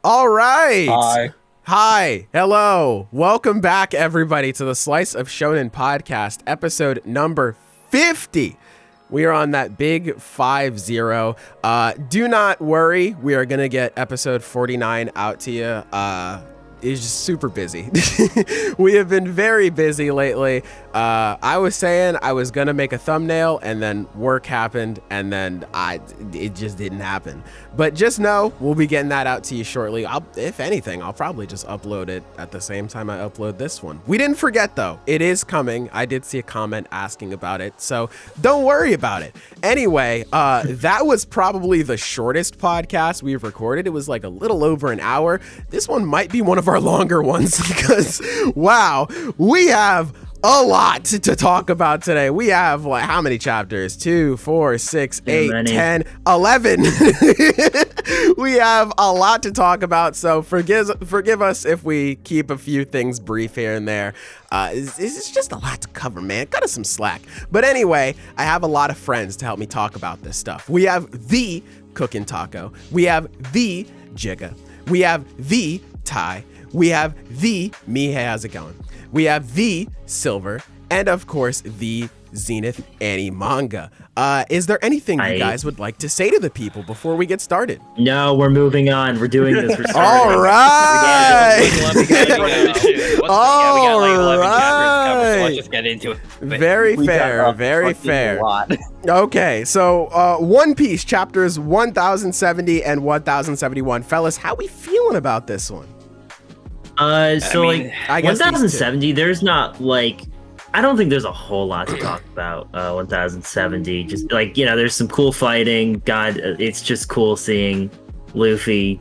All right. Hi. Hello. Welcome back, everybody, to the Slice of Shonen Podcast, episode number 50. We are on that big 50. Do not worry. We are going to get episode 49 out to you. It's just super busy. We have been very busy lately. I was saying I was going to make a thumbnail and then work happened and then it just didn't happen. But just know we'll be getting that out to you shortly. If anything, I'll probably just upload it at the same time I upload this one. We didn't forget though. It is coming. I did see a comment asking about it, so don't worry about it. Anyway, that was probably the shortest podcast we've recorded. It was like a little over an hour. This one might be one of our longer ones because wow, we have a lot to talk about today. We have like how many chapters? 2, 4, 6, 8, 10, 11. We have a lot to talk about, so forgive us if we keep a few things brief here and there. It's just a lot to cover, man. Cut us some slack. But anyway, I have a lot of friends to help me talk about this stuff. We have the Cookin' Taco. We have the Jigga. We have the Ty. We have the Me. Hey, how's it going? We have the Silver, and of course, the Zenith Annie manga. Is there anything you guys would like to say to the people before we get started? No, we're moving on. We're doing this. We're All right. All right. Let's just get into it. Very fair. Very fair. Okay, so One Piece chapters 1070 and 1071. Fellas, how we feeling about this one? I guess 1070, there's not like, I don't think there's a whole lot to talk about 1070. Just like, there's some cool fighting. God, it's just cool seeing Luffy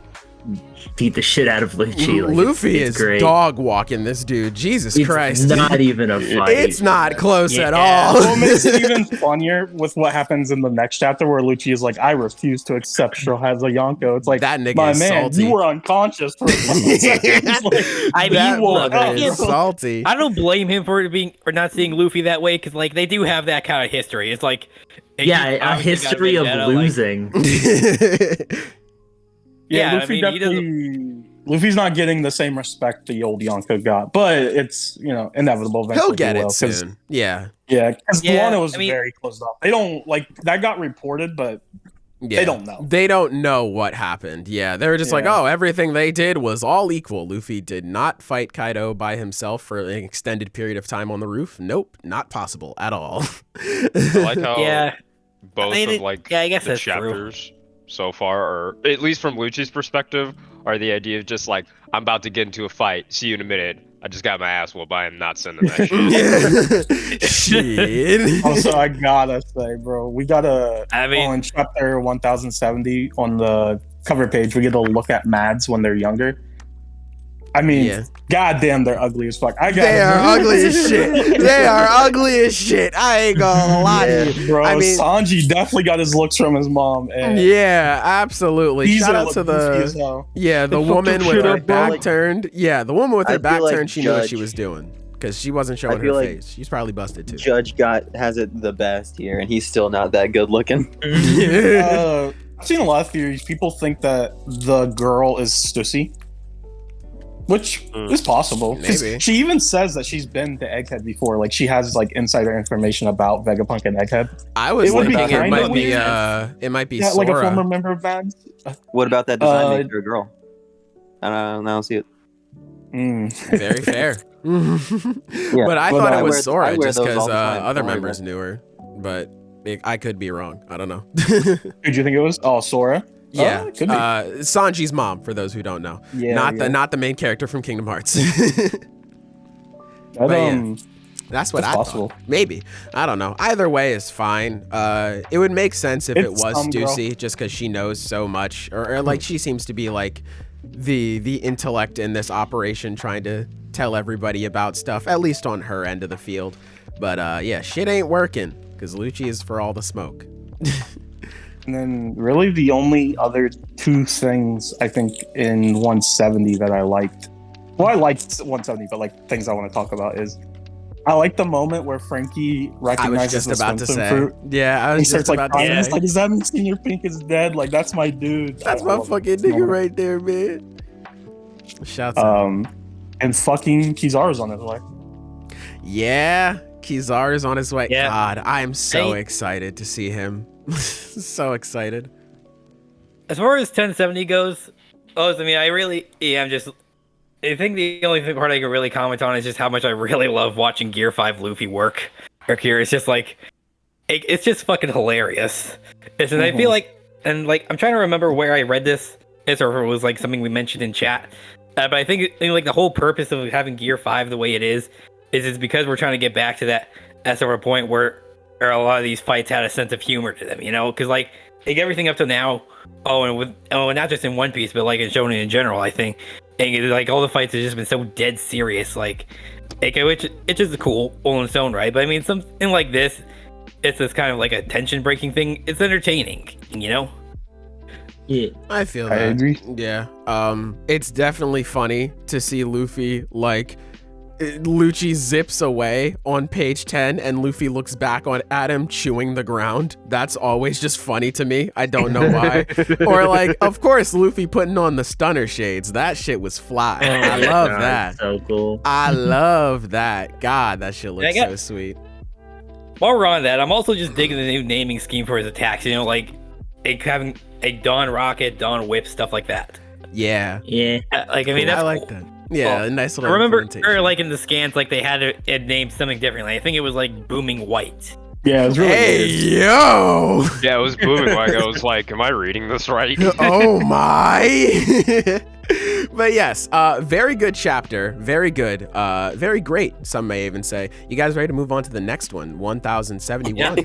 beat the shit out of Lucci. Like, Luffy it's is great. Dog walking this dude. Jesus Christ. It's not even a fight. It's not close at all. What makes it even funnier with what happens in the next chapter where Lucci is like, I refuse to accept Shirahozu Yonko. It's like, that nigga my is man, salty. you were unconscious for a second. Like, Is salty. I don't blame him for not seeing Luffy that way, because like they do have that kind of history. It's like a history of losing. Yeah, Luffy's not getting the same respect the old Yonko got, but it's inevitable. He'll get it soon. Yeah, because Wano was very closed off. They don't like that got reported, but they don't know. They don't know what happened. Yeah, they were just like, oh, everything they did was all equal. Luffy did not fight Kaido by himself for an extended period of time on the roof. Nope, not possible at all. I like how both of I guess the chapters so far, or at least from Lucci's perspective, are the idea of just like, I'm about to get into a fight, see you in a minute, I just got my ass whooped, I am not sending that shit. Shit. Also, I gotta say, bro, we gotta on chapter 1070 on the cover page, we get to look at Mads when they're younger. I mean, goddamn, they're ugly as fuck. They are ugly as shit. They are ugly as shit. I ain't gonna lie to you, bro. I mean, Sanji definitely got his looks from his mom. And yeah, absolutely. Shout out to the woman with her back turned. Yeah, the woman with her back turned. She knew what she was doing because she wasn't showing her face. She's probably busted too. Judge has it the best here, and he's still not that good looking. I've seen a lot of theories. People think that the girl is Stussy. Which is possible. Maybe. She even says that she's been to Egghead before. Like, she has like insider information about Vegapunk and Egghead. I was thinking it might be Sora. Like a former member of Mads. What about that design made for a girl? I don't see it. Very fair. But I thought it was Sora just because other members knew her. But I could be wrong. I don't know. Did you think it was Sora? Yeah, Sanji's mom, for those who don't know. Not the main character from Kingdom Hearts. That's what I thought. Maybe. I don't know. Either way is fine. It would make sense if it was Stussy, just because she knows so much. Or like she seems to be like the intellect in this operation, trying to tell everybody about stuff, at least on her end of the field. But shit ain't working, because Lucci is for all the smoke. And then really the only other two things I think in 170 that I liked. Well, I liked 170, but like things I want to talk about is I like the moment where Frankie recognizes the Swim fruit. Yeah, I was just about to say. He's like, "Is that Senior Pink is dead? Like, that's my dude." That's my fucking nigga right there, man. Shouts out. And fucking Kizaru's on his way. Yeah, Kizaru's on his way. Yeah. God, I am so excited to see him. So excited. As far as 1070 goes, I mean, I think the only part I can really comment on is just how much I really love watching Gear 5 Luffy work. It's just like, it's just fucking hilarious. And I feel like, I'm trying to remember where I read this, or if it was like something we mentioned in chat. But I think like the whole purpose of having Gear 5 the way it is because we're trying to get back to that sort of point where a lot of these fights had a sense of humor to them, because like everything up to now, and not just in One Piece, but like in Shonen in general, I think, and like all the fights have just been so dead serious, which it's just cool all in its own right. But I mean, something like this, it's this kind of like a tension breaking thing. It's entertaining, Yeah, I feel that. I agree. Yeah. It's definitely funny to see Luffy like Lucci zips away on page 10 and Luffy looks back at him chewing the ground. That's always just funny to me. I don't know why. Or like, of course, Luffy putting on the stunner shades. That shit was fly. I love that. So cool. I love that. God, that shit looks so sweet. While we're on that, I'm also just digging the new naming scheme for his attacks. Like having a Dawn Rocket, Dawn Whip, stuff like that. Yeah. Yeah. Like, I mean, that's I like cool. that. Yeah, a nice little I remember, implementation. or like in the scans, like they had it named something differently. I think it was like Booming White. Yeah, it was really Hey, weird. yo! Yeah, it was booming. Like I was like, am I reading this right? Oh my! But yes, very good chapter. Very good. Very great, some may even say. You guys ready to move on to the next one? 1071.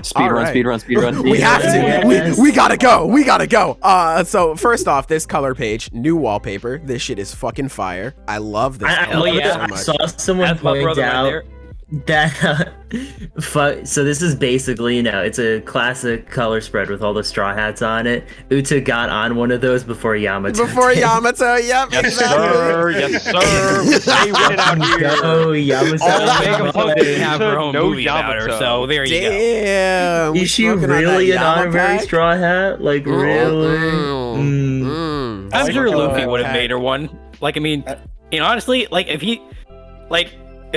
Speedrun. We have to. We gotta go. We gotta go. So first off, this color page, new wallpaper. This shit is fucking fire. I love this. I so much. saw someone That's my point brother right out there. that so this is basically, it's a classic color spread with all the straw hats on it. Uta got on one of those before Yamato. Before did. Yamato, yep, Yes, exactly. sir. Yes, sir. They win it out here. Go, Yamato. All the Mega Mega Punk didn't have her Punk, own no movie about her, Yamato. so there you go. Damn. we Is she smoking on that really an Yama honorary pack? straw hat? Like, really? I'm sure like, Luffy would have made her one. Like, I mean, honestly, like if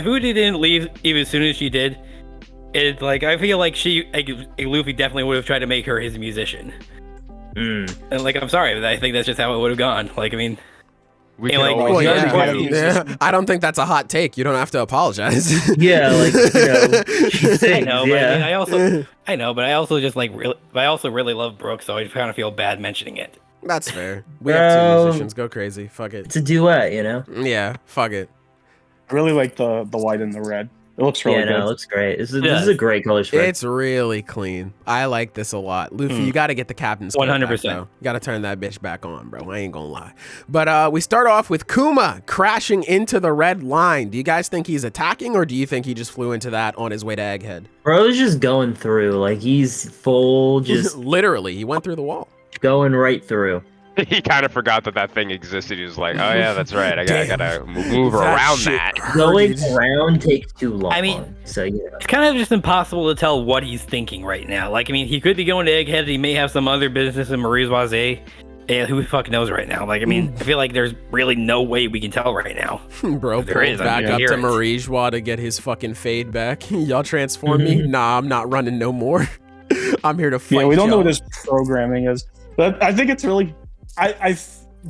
Uta didn't leave even as soon as she did, it's like I feel like Luffy definitely would have tried to make her his musician. And like, I'm sorry, but I think that's just how it would have gone. Like, I mean, We And, can like, always Well, Yeah, yeah, already yeah. I don't think that's a hot take. You don't have to apologize. Yeah, like, she I sings, know, but yeah. I mean, I also just like I also really love Brooke, so I kind of feel bad mentioning it. That's fair. We have two musicians. Go crazy. Fuck it. It's a duet, Yeah, fuck it. I really like the white and the red. It looks really Yeah, good. no, it looks great. This is a great color spread. It's really clean. I like this a lot. Luffy, you got to get the captain's 100%. You got to turn that bitch back on, bro. I ain't gonna lie. But we start off with Kuma crashing into the red line. Do you guys think he's attacking, or do you think he just flew into that on his way to Egghead? Bro's just going through. Like, he's full, just Literally, he went through the wall. going right through. He kind of forgot that thing existed. He was like, "Oh yeah, that's right. I gotta move That around shit that." Going hurted. around takes too long. I mean- so yeah. It's kind of just impossible to tell what he's thinking right now. Like, I mean, he could be going to Egghead. He may have some other business in Marie-Wazé. Yeah, who fucking knows right now? Like, I mean, I feel like there's really no way we can tell right now. Bro There pulled is, I'm back gonna up hear to it. Marie-Joie to get his fucking fade back. Y'all transform me? Nah, I'm not running no more. I'm here to fight. Yeah, we don't know y'all. what his programming is, but I think it's really. I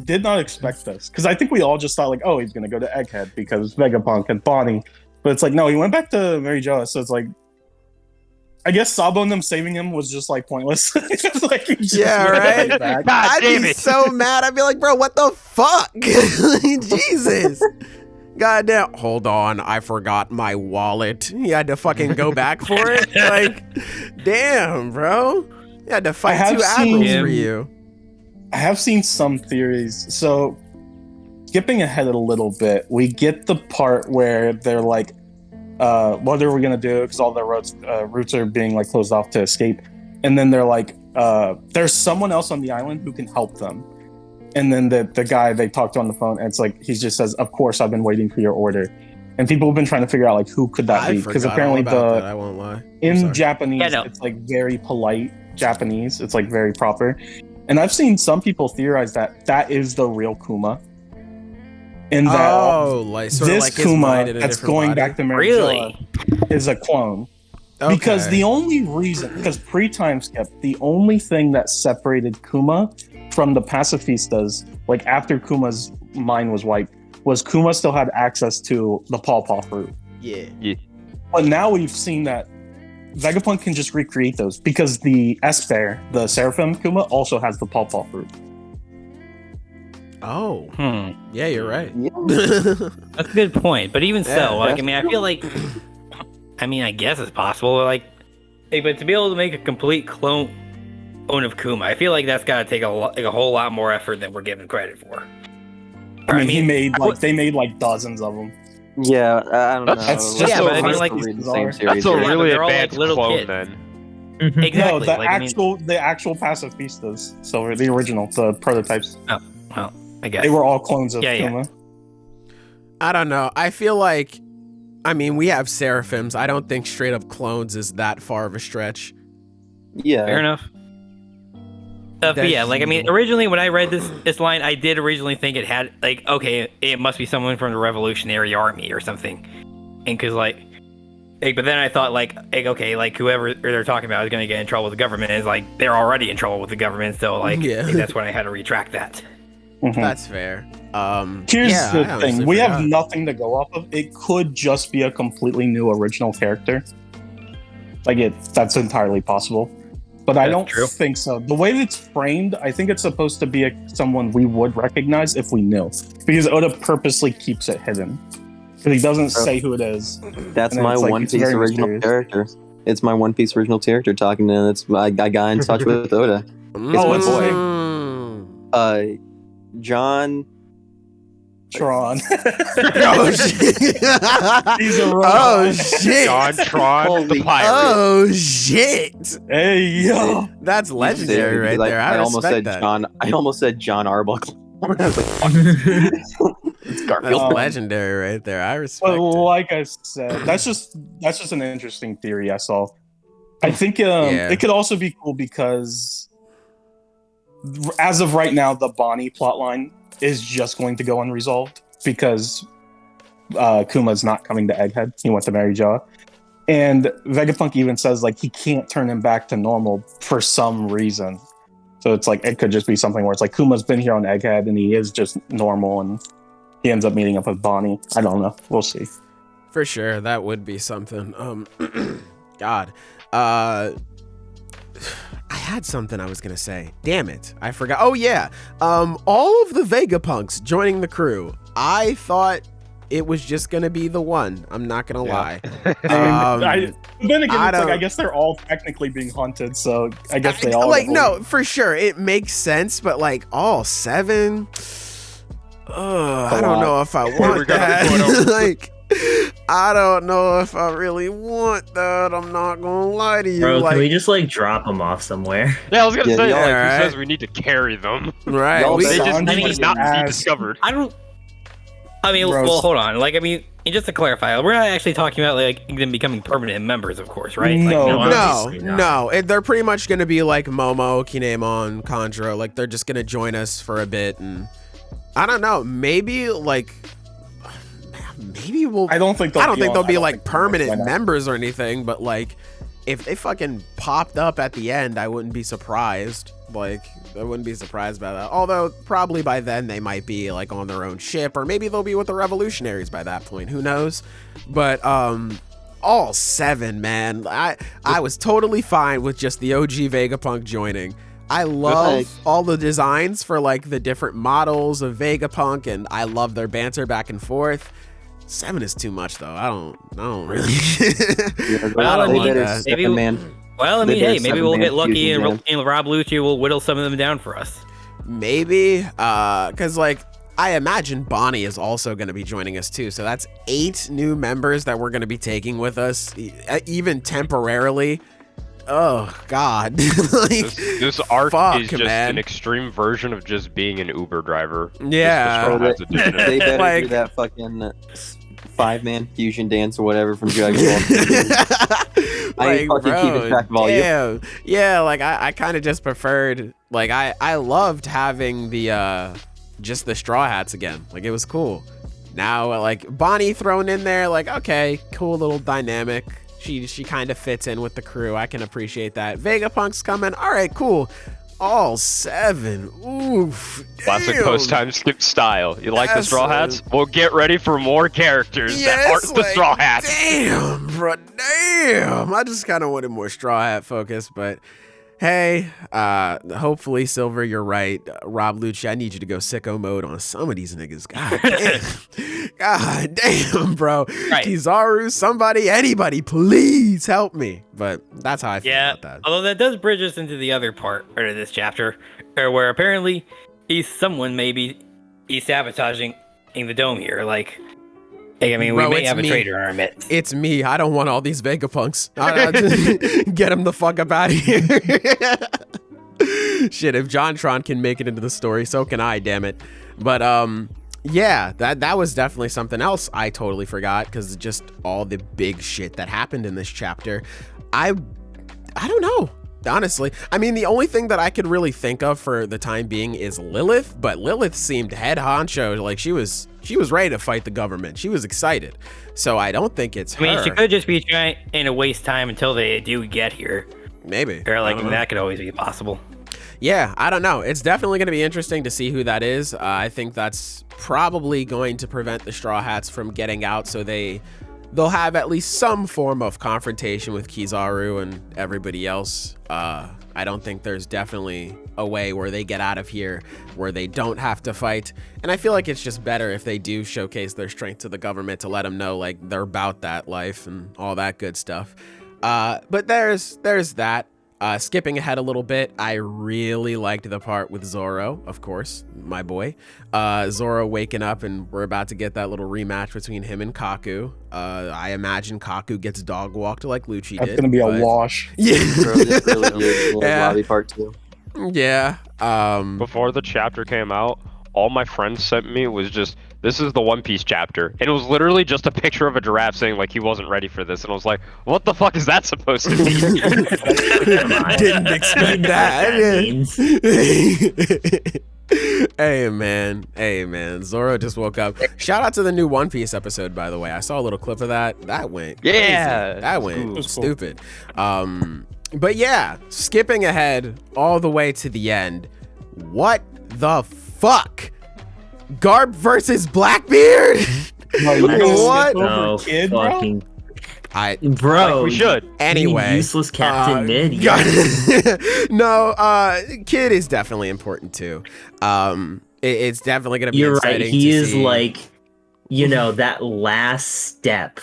did not expect this because I think we all just thought like, oh, he's gonna go to Egghead because Vegapunk and Bonnie, but it's like no, he went back to Mary Jo. So it's like, I guess Sabo and them saving him was just like pointless. It's just like he just Yeah, went right? back. God I'd damn be it. so mad. I'd be like, bro, what the fuck? Jesus. Goddamn. Hold on. I forgot my wallet. He had to fucking go back for it. Like, damn, bro. You had to fight have two seen admirals him- for you. I have seen some theories. So, skipping ahead a little bit, we get the part where they're like, what are we going to do? Because all the routes are being like closed off to escape. And then they're like, there's someone else on the island who can help them. And then the guy they talked to on the phone, and it's like, he just says, of course, I've been waiting for your order. And people have been trying to figure out like, who could that be? Because forgot apparently all about that, I won't lie. I'm in sorry. Japanese, Yeah, no. it's like very polite Japanese. It's like very proper. And I've seen some people theorize that is the real Kuma. in that like sort this of like his Kuma mind in a that's different going body? back to Mary is a clone. Okay. Because the only reason, because pre-time skip, the only thing that separated Kuma from the pacifistas, like after Kuma's mind was wiped, was Kuma still had access to the pawpaw fruit. Yeah. But now we've seen that Vegapunk can just recreate those because the Esper, the Seraphim Kuma, also has the pawpaw fruit. Oh. Yeah, you're right. That's a good point. But even so, like, I mean, I feel like, I guess it's possible. Like, but to be able to make a complete clone of Kuma, I feel like that's got to take a whole lot more effort than we're given credit for. I mean, they made like dozens of them. Yeah, I don't know. That's just but I mean, like, That's a really they're all, like, advanced little clone, kids. then. Exactly. No, the like, actual pacifistas. So the original, the prototypes. Oh, well, I guess They were all clones of Yeah. Kuma. I don't know. I feel like, we have Seraphims. I don't think straight up clones is that far of a stretch. Yeah. Fair enough. But yeah, like, originally when I read this line, I did originally think it had, like, okay, it must be someone from the Revolutionary Army or something. And because, but then I thought, okay, like, whoever they're talking about is going to get in trouble with the government. Is like, they're already in trouble with the government, so, like, that's when I had to retract that. Mm-hmm. That's fair. Here's the I thing. We forgot. have nothing to go off of. It could just be a completely new original character. That's entirely possible. But I don't think so. The way it's framed, I think it's supposed to be someone we would recognize if we knew. Because Oda purposely keeps it hidden. Because he doesn't say who it is. That's my One Piece original character. It's my One Piece original character talking to. I got in touch with Oda. What's his name? John Tron. Oh shit! He's a oh shit! John Tron, the pirate. Oh shit! Hey yo, that's legendary right there. I almost respect said that. John. I almost said John Arbuckle. I was like, It's Garfield. Legendary right there. I respect it. Like I said, that's just an interesting theory I saw. I think it could also be cool because as of right now, the Bonnie plotline is just going to go unresolved because Kuma's not coming to Egghead. He went to marry Jaw. And Vegapunk even says he can't turn him back to normal for some reason. So it's it could just be something where it's Kuma's been here on Egghead and he is just normal and he ends up meeting up with Bonnie. I don't know. We'll see. For sure, that would be something. God. I had something I was gonna say. Damn it, I forgot. Oh yeah, all of the Vegapunks joining the crew. I thought it was just gonna be the one. I'm not gonna lie. Then again, I guess they're all technically being hunted, so I guess they all no, for sure it makes sense, but all 7. I don't know if I want that. I don't know if I really want that. I'm not gonna lie to you. Bro, can we just drop them off somewhere? Yeah, I was gonna say, right. who says we need to carry them? Right. They just need to not be discovered. Well, hold on. And just to clarify, we're not actually talking about them becoming permanent members, of course, right? No. They're pretty much gonna be like Momo, Kinemon, Kanjuro. They're just gonna join us for a bit, and I don't know. Maybe we'll. I don't think they'll be permanent members or anything, but if they fucking popped up at the end, I wouldn't be surprised. I wouldn't be surprised by that. Although probably by then they might be on their own ship, or maybe they'll be with the revolutionaries by that point. Who knows? But all 7, man. I was totally fine with just the OG Vegapunk joining. I love all the designs for the different models of Vegapunk, and I love their banter back and forth. 7 is too much though. I don't really. Maybe we'll get lucky and Rob Lucci will whittle some of them down for us. Maybe, because I imagine Bonnie is also going to be joining us too. So that's 8 new members that we're going to be taking with us, even temporarily. Oh God! this arc is just an extreme version of just being an Uber driver. Yeah, they better do that fucking 5-man fusion dance or whatever from Dragon Ball. I ain't fucking keeping track of all you. Yeah, I kind of just preferred. I loved having the just the Straw Hats again. It was cool. Now, like, Bonnie thrown in there, like, okay, cool little dynamic. She kind of fits in with the crew. I can appreciate that. Vegapunk's coming. All right, cool. All 7. Oof. Classic damn. post-time skip style. You like the That's Straw Hats? Well, get ready for more characters that aren't the like, Straw Hats. Damn, bro. Damn. I just kind of wanted more Straw Hat focus, but hey, hopefully, Silver, you're right. Rob Lucci, I need you to go sicko mode on some of these niggas. God damn. God damn, bro. Right. Kizaru, somebody, anybody, please help me. But that's how I feel about that. Although that does bridge us into the other part of this chapter, where apparently he's sabotaging in the dome here. Like, hey, I mean, Bro, we may have a me. traitor in our midst. It's me. I don't want all these Vegapunks. I just get them the fuck up out of here. Shit, if JonTron can make it into the story, so can I, damn it. But yeah, that was definitely something else I totally forgot, because just all the big shit that happened in this chapter. I don't know. Honestly, I mean, the only thing that I could really think of for the time being is Lilith, but Lilith seemed head honcho, like she was ready to fight the government. She was excited. So I don't think it's her. I mean, she could just be trying to waste time until they do get here. Maybe. Or like that could always be possible. Yeah, I don't know. It's definitely going to be interesting to see who that is. I think that's probably going to prevent the Straw Hats from getting out, so they'll have at least some form of confrontation with Kizaru and everybody else. I don't think there's definitely a way where they get out of here where they don't have to fight. And I feel like it's just better if they do showcase their strength to the government to let them know, like, they're about that life and all that good stuff. But there's that. Skipping ahead a little bit, I really liked the part with Zoro, of course, my boy. Zoro waking up, and we're about to get that little rematch between him and Kaku. I imagine Kaku gets dog walked like Lucci did. That's gonna be a wash. Yeah. Yeah. Lobby part 2. Yeah. Before the chapter came out, all my friends sent me was just, this is the One Piece chapter. And it was literally just a picture of a giraffe saying, like, he wasn't ready for this. And I was like, what the fuck is that supposed to be? Didn't expect that. Hey man, Zoro just woke up. Shout out to the new One Piece episode, by the way. I saw a little clip of that. That went crazy. That went stupid. But yeah, skipping ahead all the way to the end. What the fuck? Garp versus Blackbeard? What? No Kid, fucking Like, we should. Anyway, useless Captain Mid. No, Kid is definitely important too. It's definitely gonna be You're exciting. right. He to is see. like, that last step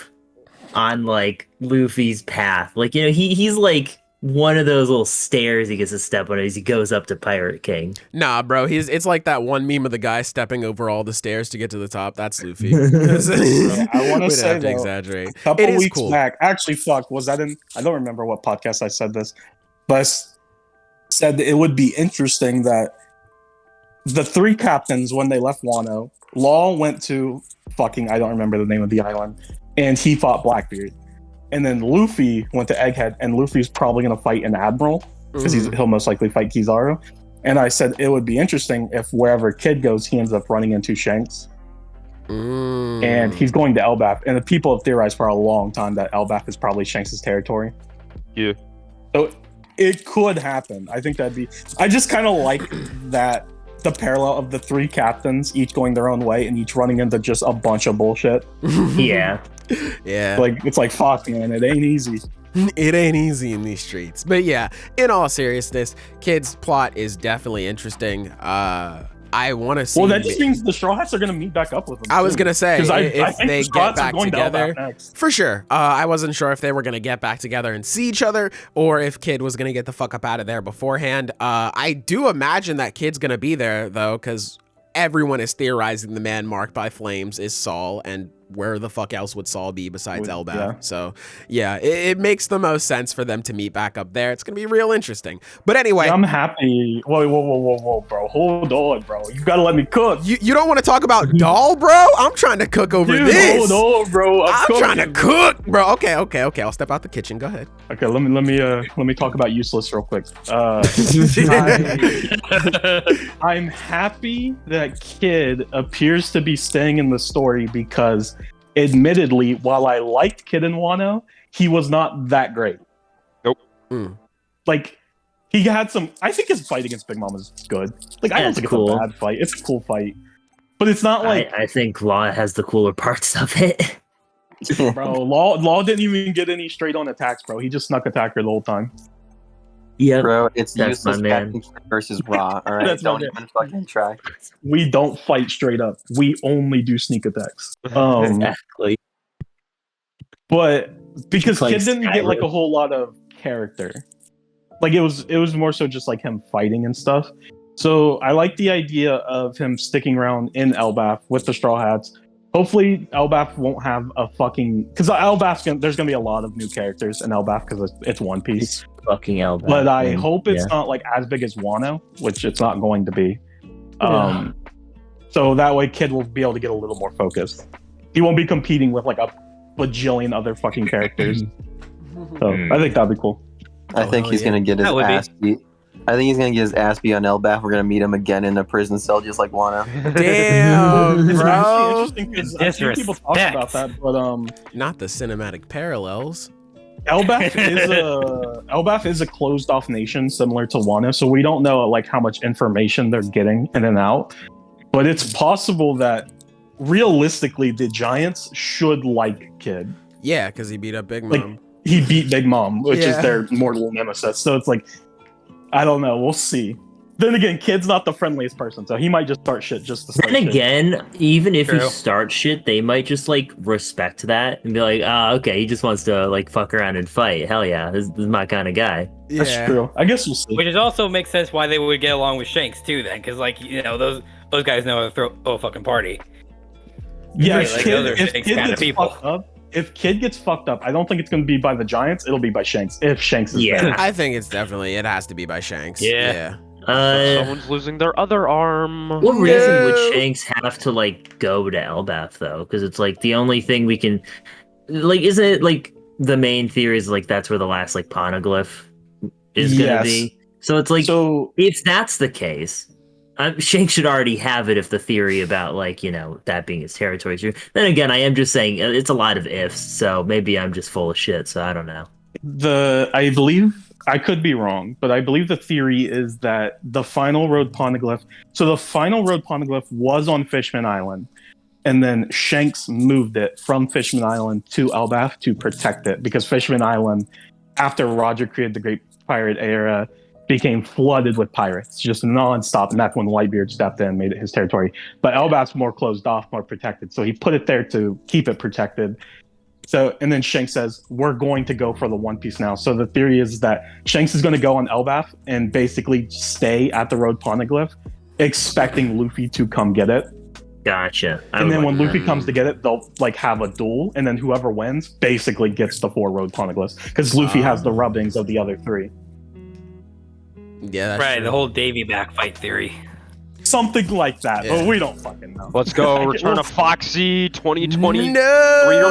on like Luffy's path. Like, he's like one of those little stairs he gets to step on as he goes up to Pirate King. Nah, bro. It's like that one meme of the guy stepping over all the stairs to get to the top. That's Luffy. I want to say, have to though, exaggerate. a couple It is weeks cool. back, actually, was that in? I don't remember what podcast I said this, but I said that it would be interesting that the 3 captains, when they left Wano, Law went to I don't remember the name of the island, and he fought Blackbeard. And then Luffy went to Egghead, and Luffy's probably going to fight an admiral because he'll most likely fight Kizaru. And I said it would be interesting if wherever Kid goes, he ends up running into Shanks. And he's going to Elbaf. And the people have theorized for a long time that Elbaf is probably Shanks' territory. Yeah. So it could happen. I think that'd be... I just kind of like that the parallel of the 3 captains, each going their own way and each running into just a bunch of bullshit. Yeah. Yeah. Like, it's like, fuck, man, it ain't easy. It ain't easy in these streets. But yeah, in all seriousness, Kid's plot is definitely interesting. I want to see... Well, that just means the Straw Hats are going to meet back up with them. I was going to say, I if think they the Straw get Hats are back going to together... Elbaf next. For sure. I wasn't sure if they were going to get back together and see each other, or if Kid was going to get the fuck up out of there beforehand. I do imagine that Kid's going to be there, though, because everyone is theorizing the man marked by flames is Saul, and where the fuck else would Saul be besides Elbaf? Yeah. So yeah, it makes the most sense for them to meet back up there. It's gonna be real interesting. But anyway, I'm happy. Whoa, bro. Hold on, bro. You gotta let me cook. you don't want to talk about Doll, bro? I'm trying to cook over this. Hold on, bro. I'm trying to cook, bro. Okay. I'll step out the kitchen. Go ahead. Okay, let me talk about Useless real quick. I'm happy that Kid appears to be staying in the story because, admittedly, while I liked Kid and Wano, he was not that great. Nope. Like, he had some. I think his fight against Big Mom is good. Like, I don't think cool. it's a bad fight. It's a cool fight, but it's not like I think Law has the cooler parts of it. bro. Law didn't even get any straight on attacks, bro. He just snuck attack her the whole time. Yeah, Bro, it's That's my Useless man. Captain Kid versus Raw. All right, That's my don't man. even fucking try. We don't fight straight up. We only do sneak attacks. exactly. But because Like Kid didn't get like Skyrim. a whole lot of character, like it was more so just like him fighting and stuff. So I like the idea of him sticking around in Elbaf with the Straw Hats. Hopefully Elbaf won't have a fucking, because there's gonna be a lot of new characters in Elbaf because it's One Piece. It's fucking Elbaf. But I man. hope it's Yeah. not like as big as Wano, which it's not going to be. So that way Kid will be able to get a little more focused. He won't be competing with like a bajillion other fucking characters. So I think that'd be cool. I think hell he's yeah. gonna get his That would be- ass beat. I think he's gonna get his ass beat on Elbaf. We're gonna meet him again in a prison cell, just like Wano. Damn, It's bro. actually interesting because I've seen people talk Disrespect. about that, but Not the cinematic parallels. Elbaf is a closed off nation similar to Wano, so we don't know like how much information they're getting in and out. But it's possible that realistically the Giants should like Kid. Yeah, because he beat up Big Like, Mom. He beat Big Mom, which Yeah. is their mortal nemesis. So it's like, I don't know. We'll see. Then again, Kid's not the friendliest person, so he might just start shit just to start Then shit. again, even if True. you start shit, they might just like respect that and be like, okay, he just wants to like fuck around and fight. Hell yeah, this is my kind of guy. That's true. I guess we'll see. Which is also makes sense why they would get along with Shanks too, then, because like those guys know how to throw a fucking party. Yeah, Like, those are Shanks kind of people. If Kid gets fucked up, I don't think it's going to be by the Giants. It'll be by Shanks. If Shanks is Yeah. there. I think it has to be by Shanks. Yeah. Someone's losing their other arm. What reason No. would Shanks have to like go to Elbaf though? Because it's like the only thing we can, like, isn't it like the main theory is like that's where the last like poneglyph is gonna Yes. be? So it's like So if that's the case, Shanks should already have it if the theory about like that being his territory is true. Then again, I am just saying it's a lot of ifs, so maybe I'm just full of shit. So I don't know. I believe, I could be wrong, but I believe the theory is that the final road poneglyph. So the final road poneglyph was on Fishman Island, and then Shanks moved it from Fishman Island to Elbaf to protect it because Fishman Island, after Roger created the Great Pirate Era, became flooded with pirates, just nonstop, and that's when Whitebeard stepped in, made it his territory. But Elbaf's more closed off, more protected, so he put it there to keep it protected. So, and then Shanks says, we're going to go for the One Piece now. So the theory is that Shanks is going to go on Elbaf and basically stay at the Road Poneglyph, expecting Luffy to come get it. Gotcha. And then when Luffy comes to get it, they'll like have a duel, and then whoever wins basically gets the 4 Road Poneglyphs, because Luffy has the rubbings of the other 3. Yeah, that's Right, true. the whole Davy back fight theory. Something like that, Yeah. but we don't fucking know. Let's go. Return of Foxy 2020. No! 3 or 4.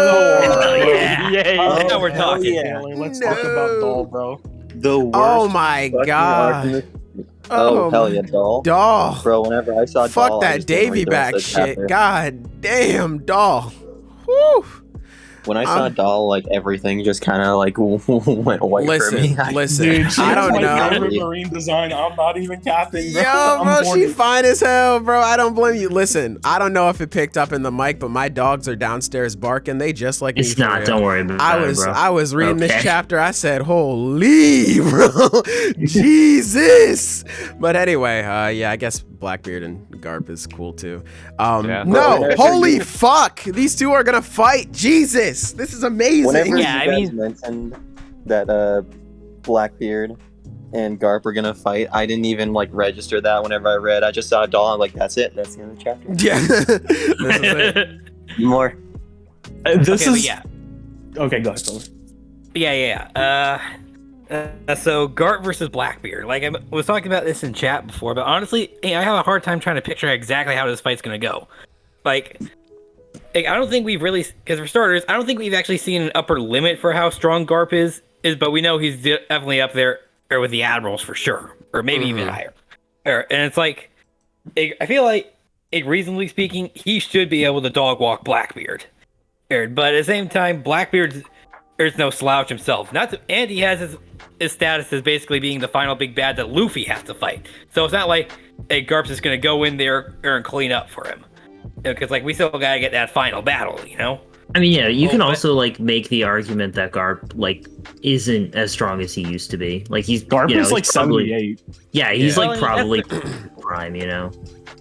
Hell yeah. Yay. Now we're hell talking. yeah. Let's No. talk about Doll, bro. The worst. Oh my fucking god. argument- Oh, hell yeah, Doll. Doll. Bro, whenever I saw Fuck Doll, I that just didn't Davy like the back rest of the shit. chapter. God damn, Doll. Whew. When I saw Doll, like everything just kind of like went white for me. Listen, Dude, she's I don't my know. favorite marine design. I'm not even capping, bro. Yo, I'm bro, she horny. fine as hell, bro. I don't blame you. Listen, I don't know if it picked up in the mic, but my dogs are downstairs barking. They just like It's me. for not. real. Don't worry about it, bro. I was reading this Okay. chapter. I said, "Holy, bro, Jesus!" But anyway, yeah, I guess Blackbeard and Garp is cool too. Yeah. No, Whenever holy you- fuck! These two are gonna fight. Jesus, this is amazing. Whenever Yeah, I you guys mean- mentioned that Blackbeard and Garp are gonna fight, I didn't even like register that. Whenever I read, I just saw Doll. I'm like, that's it. That's the end of the chapter. Yeah, this is it. More. This is yeah. Okay, go ahead, Clover. Yeah. So Garp versus Blackbeard. Like I was talking about this in chat before, but honestly, I have a hard time trying to picture exactly how this fight's gonna go. Like I don't think we've really, because for starters, I don't think we've actually seen an upper limit for how strong Garp is, but we know he's definitely up there or with the admirals for sure, or maybe even higher. And it's like, I feel like, reasonably speaking, he should be able to dog walk Blackbeard. But at the same time, Blackbeard is no slouch himself. And he has his status as basically being the final big bad that Luffy has to fight. So it's not like Garp's just going to go in there and clean up for him. Because like we still gotta get that final battle, you know. I mean, yeah, you can also like make the argument that Garp like isn't as strong as he used to be. Like Garp is like 78. Yeah, he's like probably prime, you know.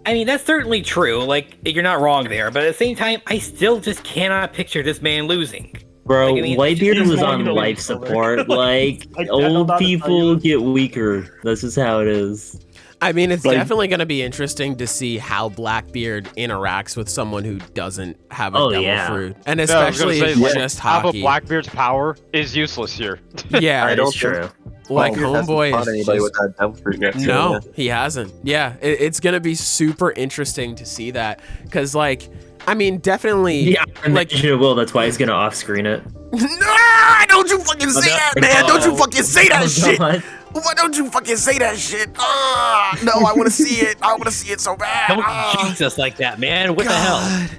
I mean, that's certainly true. Like you're not wrong there, but at the same time, I still just cannot picture this man losing. Bro, like, I mean, Whitebeard was on life support. Like old people get weaker. That's just how it is. I mean, it's definitely going to be interesting to see how Blackbeard interacts with someone who doesn't have a devil fruit. And especially if it's just half hockey. of Blackbeard's power is useless here. Yeah, that is true. Like, homeboy is anybody with that devil fruit yet, no, he hasn't. Yeah, it's going to be super interesting to see that. Because, like, I mean, definitely... Yeah, like, it will. That's why he's going to off-screen it. No, don't you fucking say that, man. Don't you fucking say that shit. God. Why don't you fucking say that shit? No, I want to see it. I want to see it so bad. Don't jinx us like that, man. What the hell?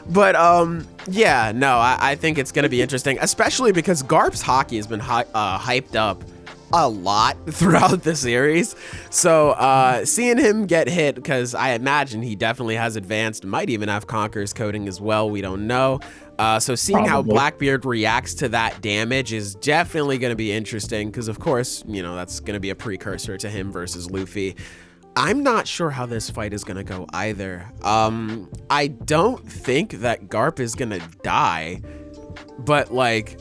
But, yeah, no, I think it's going to be interesting, especially because Garp's hockey has been hyped up a lot throughout the series. So, seeing him get hit, because I imagine he definitely has advanced, might even have Conqueror's coding as well. We don't know. So seeing how Blackbeard reacts to that damage is definitely going to be interesting because, of course, you know, that's going to be a precursor to him versus Luffy. I'm not sure how this fight is going to go either. I don't think that Garp is going to die, but, like,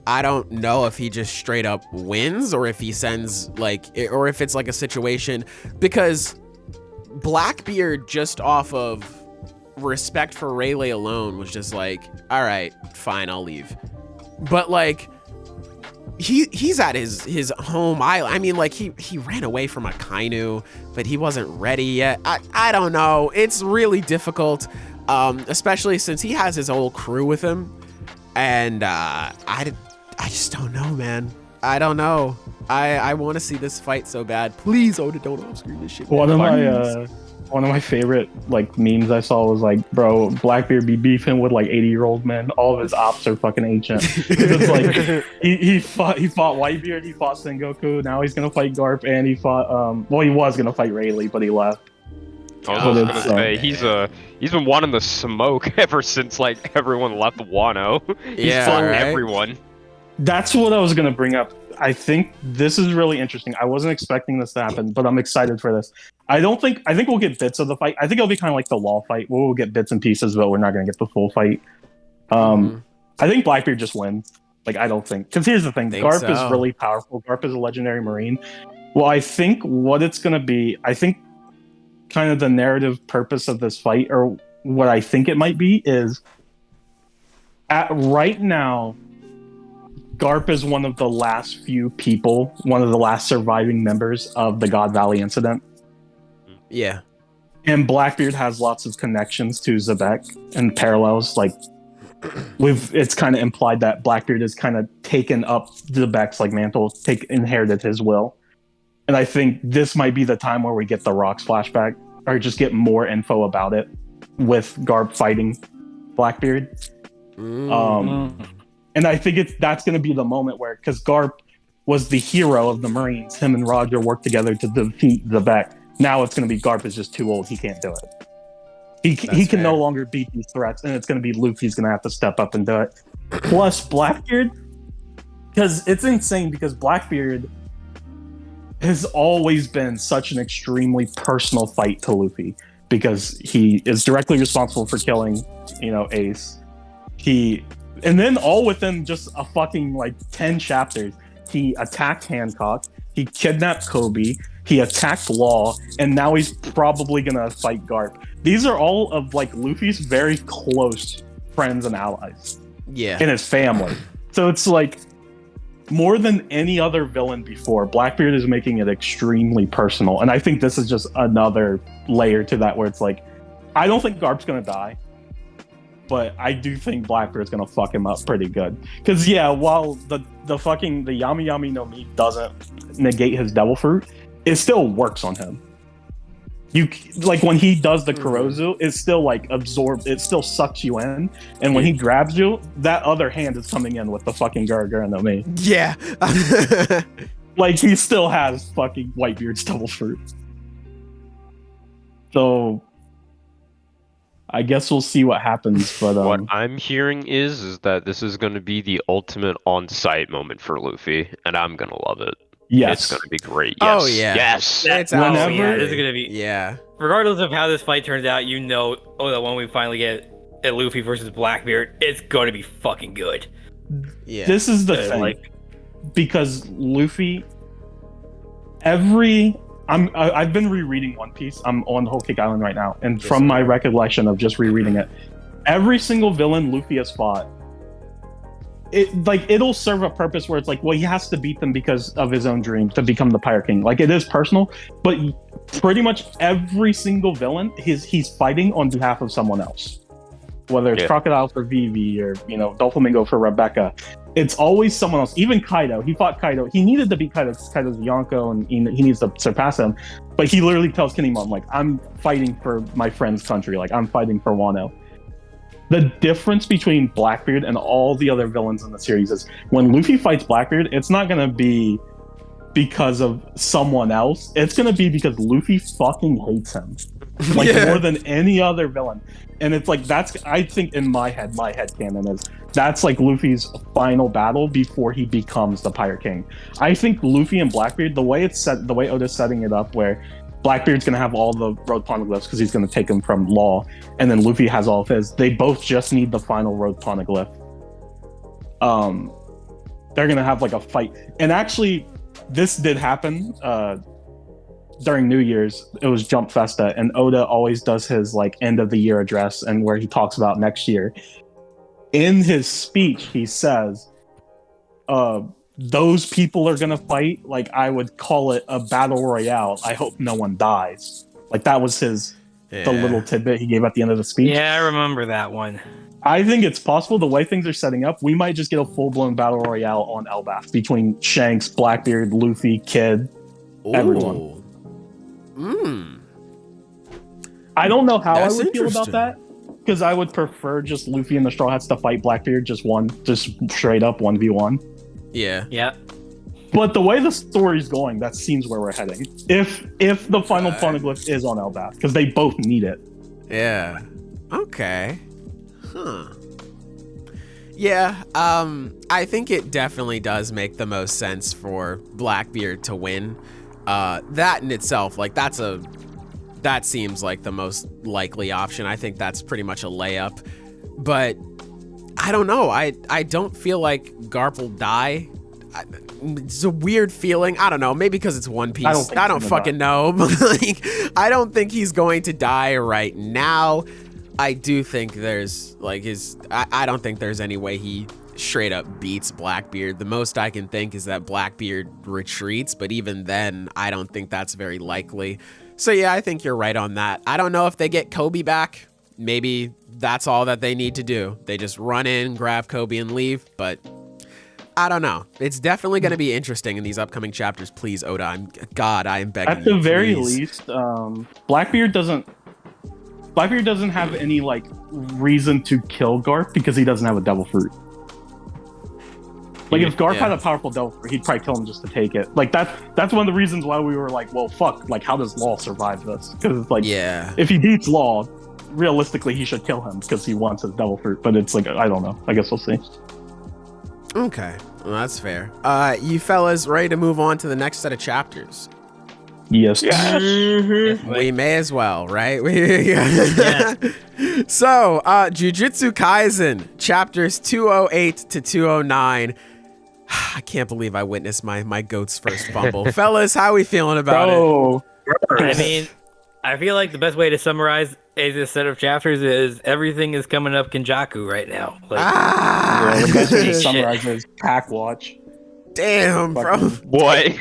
I don't know if he just straight up wins or if he sends, like, or if it's, like, a situation because Blackbeard just off of respect for Rayleigh alone was just like, all right, fine, I'll leave. But like he's at his home island. I mean, like he ran away from a Kainu, but he wasn't ready yet. I don't know. It's really difficult, especially since he has his whole crew with him. And I just don't know, man. I don't know. I want to see this fight so bad. Please, Oda, don't off-screen this shit. One of my favorite like memes I saw was like, bro, Blackbeard be beefing with like 80-year-old men. All of his ops are fucking ancient. It's like he fought Whitebeard, he fought Sengoku. Now he's gonna fight Garp, and he fought he was gonna fight Rayleigh, but he left. I was gonna say he's been wanting the smoke ever since like everyone left Wano. He's fought everyone. That's what I was gonna bring up. I think this is really interesting. I wasn't expecting this to happen, but I'm excited for this. I think we'll get bits of the fight. I think it'll be kind of like the Law fight. We'll get bits and pieces, but we're not going to get the full fight. I think Blackbeard just wins. Like, I don't think. Because here's the thing. Garp is really powerful. Garp is a legendary Marine. Well, I think what it's going to be, I think kind of the narrative purpose of this fight, or what I think it might be, is right now, Garp is one of the last few people, one of the last surviving members of the God Valley incident. Yeah. And Blackbeard has lots of connections to Zebek and parallels. Like, it's kind of implied that Blackbeard has kind of taken up Zebek's like mantle, inherited his will. And I think this might be the time where we get the Rocks flashback, or just get more info about it with Garp fighting Blackbeard. And I think that's going to be the moment where, because Garp was the hero of the Marines, him and Roger worked together to defeat Zebek. Now it's going to be Garp is just too old. He can't do it. He can no longer beat these threats, and it's going to be Luffy's going to have to step up and do it. Plus Blackbeard, because it's insane, because Blackbeard has always been such an extremely personal fight to Luffy, because he is directly responsible for killing, Ace. And then all within just a fucking 10 chapters, he attacked Hancock, he kidnapped Kobe, he attacked Law, and now he's probably gonna fight Garp. These are all of Luffy's very close friends and allies. Yeah. And his family. So it's like, more than any other villain before, Blackbeard is making it extremely personal. And I think this is just another layer to that where it's like, I don't think Garp's gonna die, but I do think Blackbeard's gonna fuck him up pretty good. Because yeah, while the Yami Yami no Mi doesn't negate his devil fruit, it still works on him. You like when he does the Kurozu, it's still like absorbed, it still sucks you in, and when he grabs you, that other hand is coming in with the fucking Guruguru no Mi. Yeah. Like he still has fucking Whitebeard's devil fruit. So I guess we'll see what happens, but what I'm hearing is that this is going to be the ultimate on-site moment for Luffy, and I'm going to love it. yes. It's going to be great. Yes. Oh, yeah. Yes. It's Whenever- absolutely- this is gonna be regardless of how this fight turns out, that when we finally get at Luffy versus Blackbeard, it's going to be fucking good. Yeah. This is the thing, because Luffy, I've been rereading One Piece. I'm on Whole Cake Island right now, and from my recollection of just rereading it, every single villain Luffy has fought, it'll serve a purpose where it's like, well, he has to beat them because of his own dream to become the Pirate King. Like, it is personal, but pretty much every single villain, he's fighting on behalf of someone else. Whether it's Crocodile for Vivi or, Doflamingo for Rebecca. It's always someone else. Even Kaido. He fought Kaido. He needed to beat Kaido because Kaido's Yonko and he needs to surpass him. But he literally tells Kinemon, like, I'm fighting for my friend's country. Like, I'm fighting for Wano. The difference between Blackbeard and all the other villains in the series is when Luffy fights Blackbeard, it's not going to be because of someone else. It's going to be because Luffy fucking hates him. Like, more than any other villain. And it's like, I think in my headcanon is, that's like Luffy's final battle before he becomes the Pirate King. I think Luffy and Blackbeard, the way Oda's setting it up, where Blackbeard's going to have all the road poneglyphs because he's going to take them from Law, and then Luffy has all of his. They both just need the final road poneglyph. They're going to have like a fight. And actually, this did happen during New Year's. It was Jump Festa, and Oda always does his like end of the year address and where he talks about next year. In his speech, he says, those people are gonna fight. Like, I would call it a battle royale. I hope no one dies. Like, that was the little tidbit he gave at the end of the speech. Yeah, I remember that one. I think it's possible, the way things are setting up, we might just get a full-blown battle royale on Elbaf between Shanks, Blackbeard, Luffy, Kid, everyone. I don't know how I would feel about that, because I would prefer just Luffy and the Straw Hats to fight Blackbeard, just straight up 1v1. Yeah. But the way the story's going, that seems where we're heading. If the final poneglyph is on Elbaf, because they both need it. Yeah. Okay. Huh. Yeah, I think it definitely does make the most sense for Blackbeard to win. That in itself, like, that seems like the most likely option. I think that's pretty much a layup. But I don't know. I don't feel like Garp will die. It's a weird feeling. I don't know. Maybe because it's One Piece. I don't fucking know. But like, I don't think he's going to die right now. I do think there's like I don't think there's any way he straight up beats Blackbeard. The most I can think is that Blackbeard retreats, but even then, I don't think that's very likely. So yeah, I think you're right on that. I don't know if they get Kobe back. Maybe that's all that they need to do. They just run in, grab Kobe, and leave. But I don't know. It's definitely going to be interesting in these upcoming chapters. Please, Oda, I am begging you. At the very please. least, Blackbeard doesn't have any like reason to kill Garp because he doesn't have a devil fruit. Like, if Garp had a powerful devil fruit, he'd probably kill him just to take it. Like, that's one of the reasons why we were like, well, fuck, like, how does Law survive this? Because, like, if he beats Law, realistically, he should kill him because he wants his devil fruit. But it's like, I don't know. I guess we'll see. Okay, well, that's fair. You fellas ready to move on to the next set of chapters? Yes. Mm-hmm. We may as well, right? So, Jujutsu Kaisen, chapters 208 to 209. I can't believe I witnessed my goat's first fumble. Fellas, how are we feeling about it? I mean, I feel like the best way to summarize this set of chapters is everything is coming up Kenjaku right now. Like, the best way to summarize it is pack watch. Damn, bro. Boy.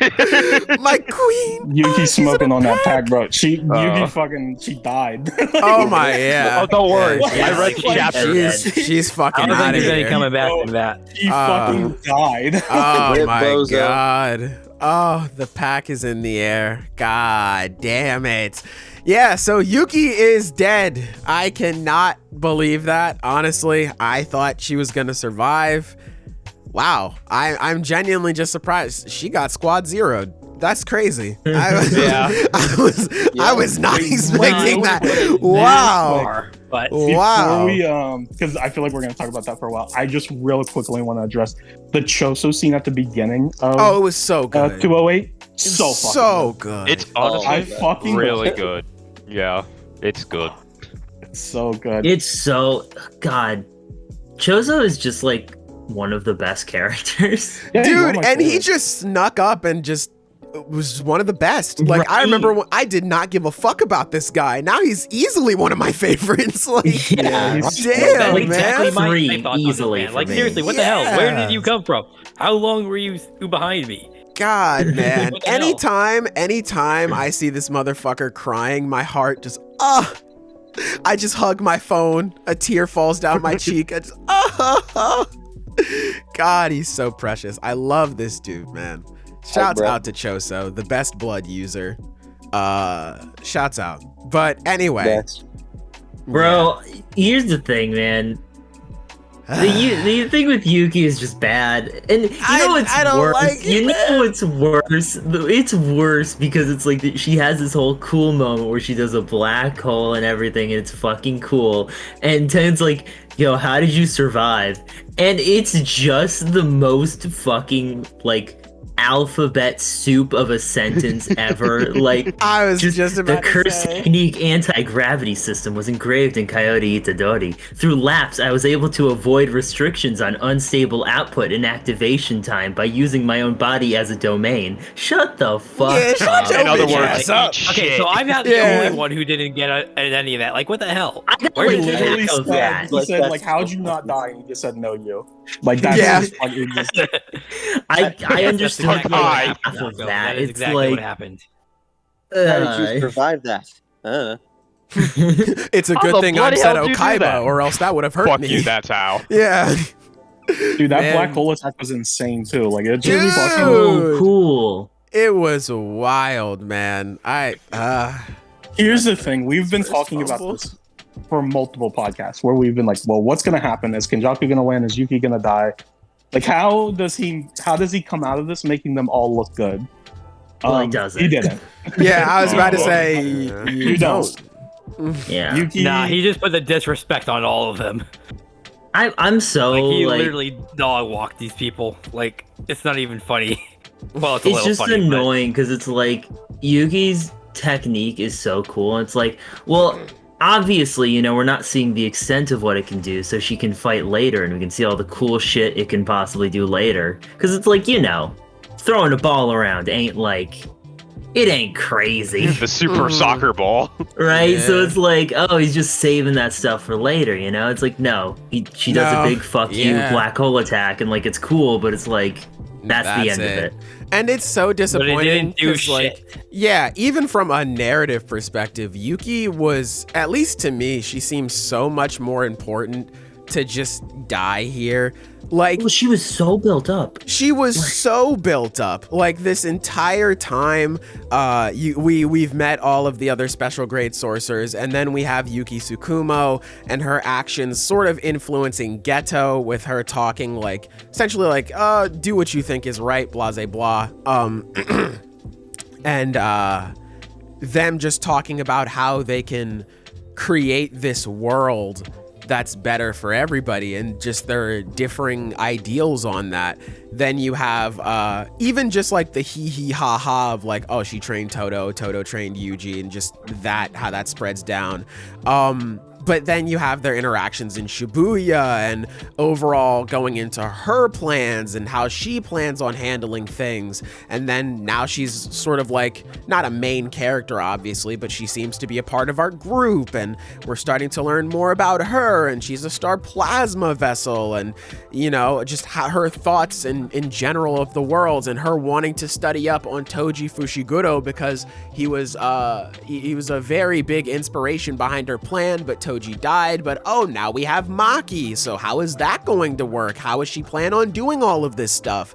My queen. Yuki smoking on that pack, bro. Yuki she died. Oh my, yeah. Oh, don't worry. Yeah, I read the chapter. She's I fucking don't out think of there's any here. coming back from that. She fucking died. Oh Rip my Bozo. god. Oh, the pack is in the air. God damn it. Yeah, so Yuki is dead. I cannot believe that. Honestly, I thought she was gonna survive. Wow, I'm genuinely just surprised. She got squad zeroed. That's crazy. I was not expecting that. Wow. But Wow. Before we, because I feel like we're gonna talk about that for a while. I just real quickly want to address the Choso scene at the beginning of Oh, it was so good. 208. So fucking so good. It's honestly I fucking really good. Yeah, it's good. It's so good. It's so God. Chozo is just like one of the best characters. Yeah, he's one of Dude, my and he favorites. just snuck up and just was one of the best. Like, I Right. remember when I did not give a fuck about this guy. Now he's easily one of my favorites. Like, Yeah. he's- damn, Like, man. three thoughts on this, easily man. for Like, me. seriously, what the hell? Where Yeah. did you come from? How long were you behind me? God, man. What the hell? Anytime I see this motherfucker crying, my heart just, I just hug my phone. A tear falls down my cheek. I just, God, he's so precious. I love this dude, man. Shouts bro. out to Choso, the best blood user. Shouts out. But anyway, That's Bro, here's the thing, man. The thing with Yuki is just bad, and you know what's I don't worse. like it, You know man. what's worse? It's worse because it's like she has this whole cool moment where she does a black hole and everything, and it's fucking cool. And Ten's like, "Yo, how did you survive?" And it's just the most fucking like alphabet soup of a sentence ever. Like, I was just the about to curse say. technique anti-gravity system was engraved in Coyote Itadori. Through lapse, I was able to avoid restrictions on unstable output and activation time by using my own body as a domain. Shut the fuck Yeah, shut up. your In other bitch words, ass up. Okay, so I'm not the Yeah. only one who didn't get at any of that. Like, what the hell? I got Where like did you literally half of said, that. he said, That's like, how'd you not die? And he just said, no, you. Like, that's Yeah. just fucking just, I understand That's like exactly half of No, that. is It's exactly like what happened. how did you survive that? It's a How good the thing I'm bloody said hell did you do Okaiba, that? or else that would have hurt Fuck me. you, that's how. Yeah. dude, that Man. black hole attack was insane, too. Like, it just Dude. fucking... Oh, cool. It was wild, man. Here's the thing. We've been First talking fumble. about this for multiple podcasts where we've been like, well, what's going to happen? Is Kenjaku going to win? Is Yuki going to die? Like, how does he come out of this making them all look good? Well, he doesn't. He didn't. Yeah, I was about to Oh. say You don't. Yeah. Yuki, Nah, he just put the disrespect on all of them. I'm so Like, he like literally dog walked these people. Like, it's not even funny. Well, it's a it's little just funny, but- annoying because it's like Yuki's technique is so cool. And it's like, well, obviously, you know, we're not seeing the extent of what it can do, so she can fight later, and we can see all the cool shit it can possibly do later. Because it's like, you know, throwing a ball around ain't like, it ain't crazy, The super soccer ball. right? So Yeah. it's like, oh, he's just saving that stuff for later, you know? It's like, no, she does No, a big fuck you yeah. black hole attack, and like, it's cool, but it's like, that's the end of it. And it's so But it disappointing didn't do 'cause, like, shit. yeah, even from a narrative perspective, Yuki was, at least to me, she seems so much more important to just die here. Like, Well, she was so built up. she was so built up, like this entire time. We've met all of the other special grade sorcerers, and then we have Yuki Tsukumo and her actions sort of influencing Geto with her talking like essentially like, do what you think is right, blah blah. And them just talking about how they can create this world that's better for everybody and just their differing ideals on that. Then you have even just like the hee hee ha ha of like, oh, she trained Toto trained Yuji, and just that, how that spreads down. But but then you have their interactions in Shibuya and overall going into her plans and how she plans on handling things. And then now she's sort of like, not a main character, obviously, but she seems to be a part of our group, and we're starting to learn more about her, and she's a star plasma vessel, and, you know, just her thoughts in general of the worlds, and her wanting to study up on Toji Fushiguro because he was a very big inspiration behind her plan, but Toji died. But oh, now we have Maki, so how is that going to work? How is she plan on doing all of this stuff?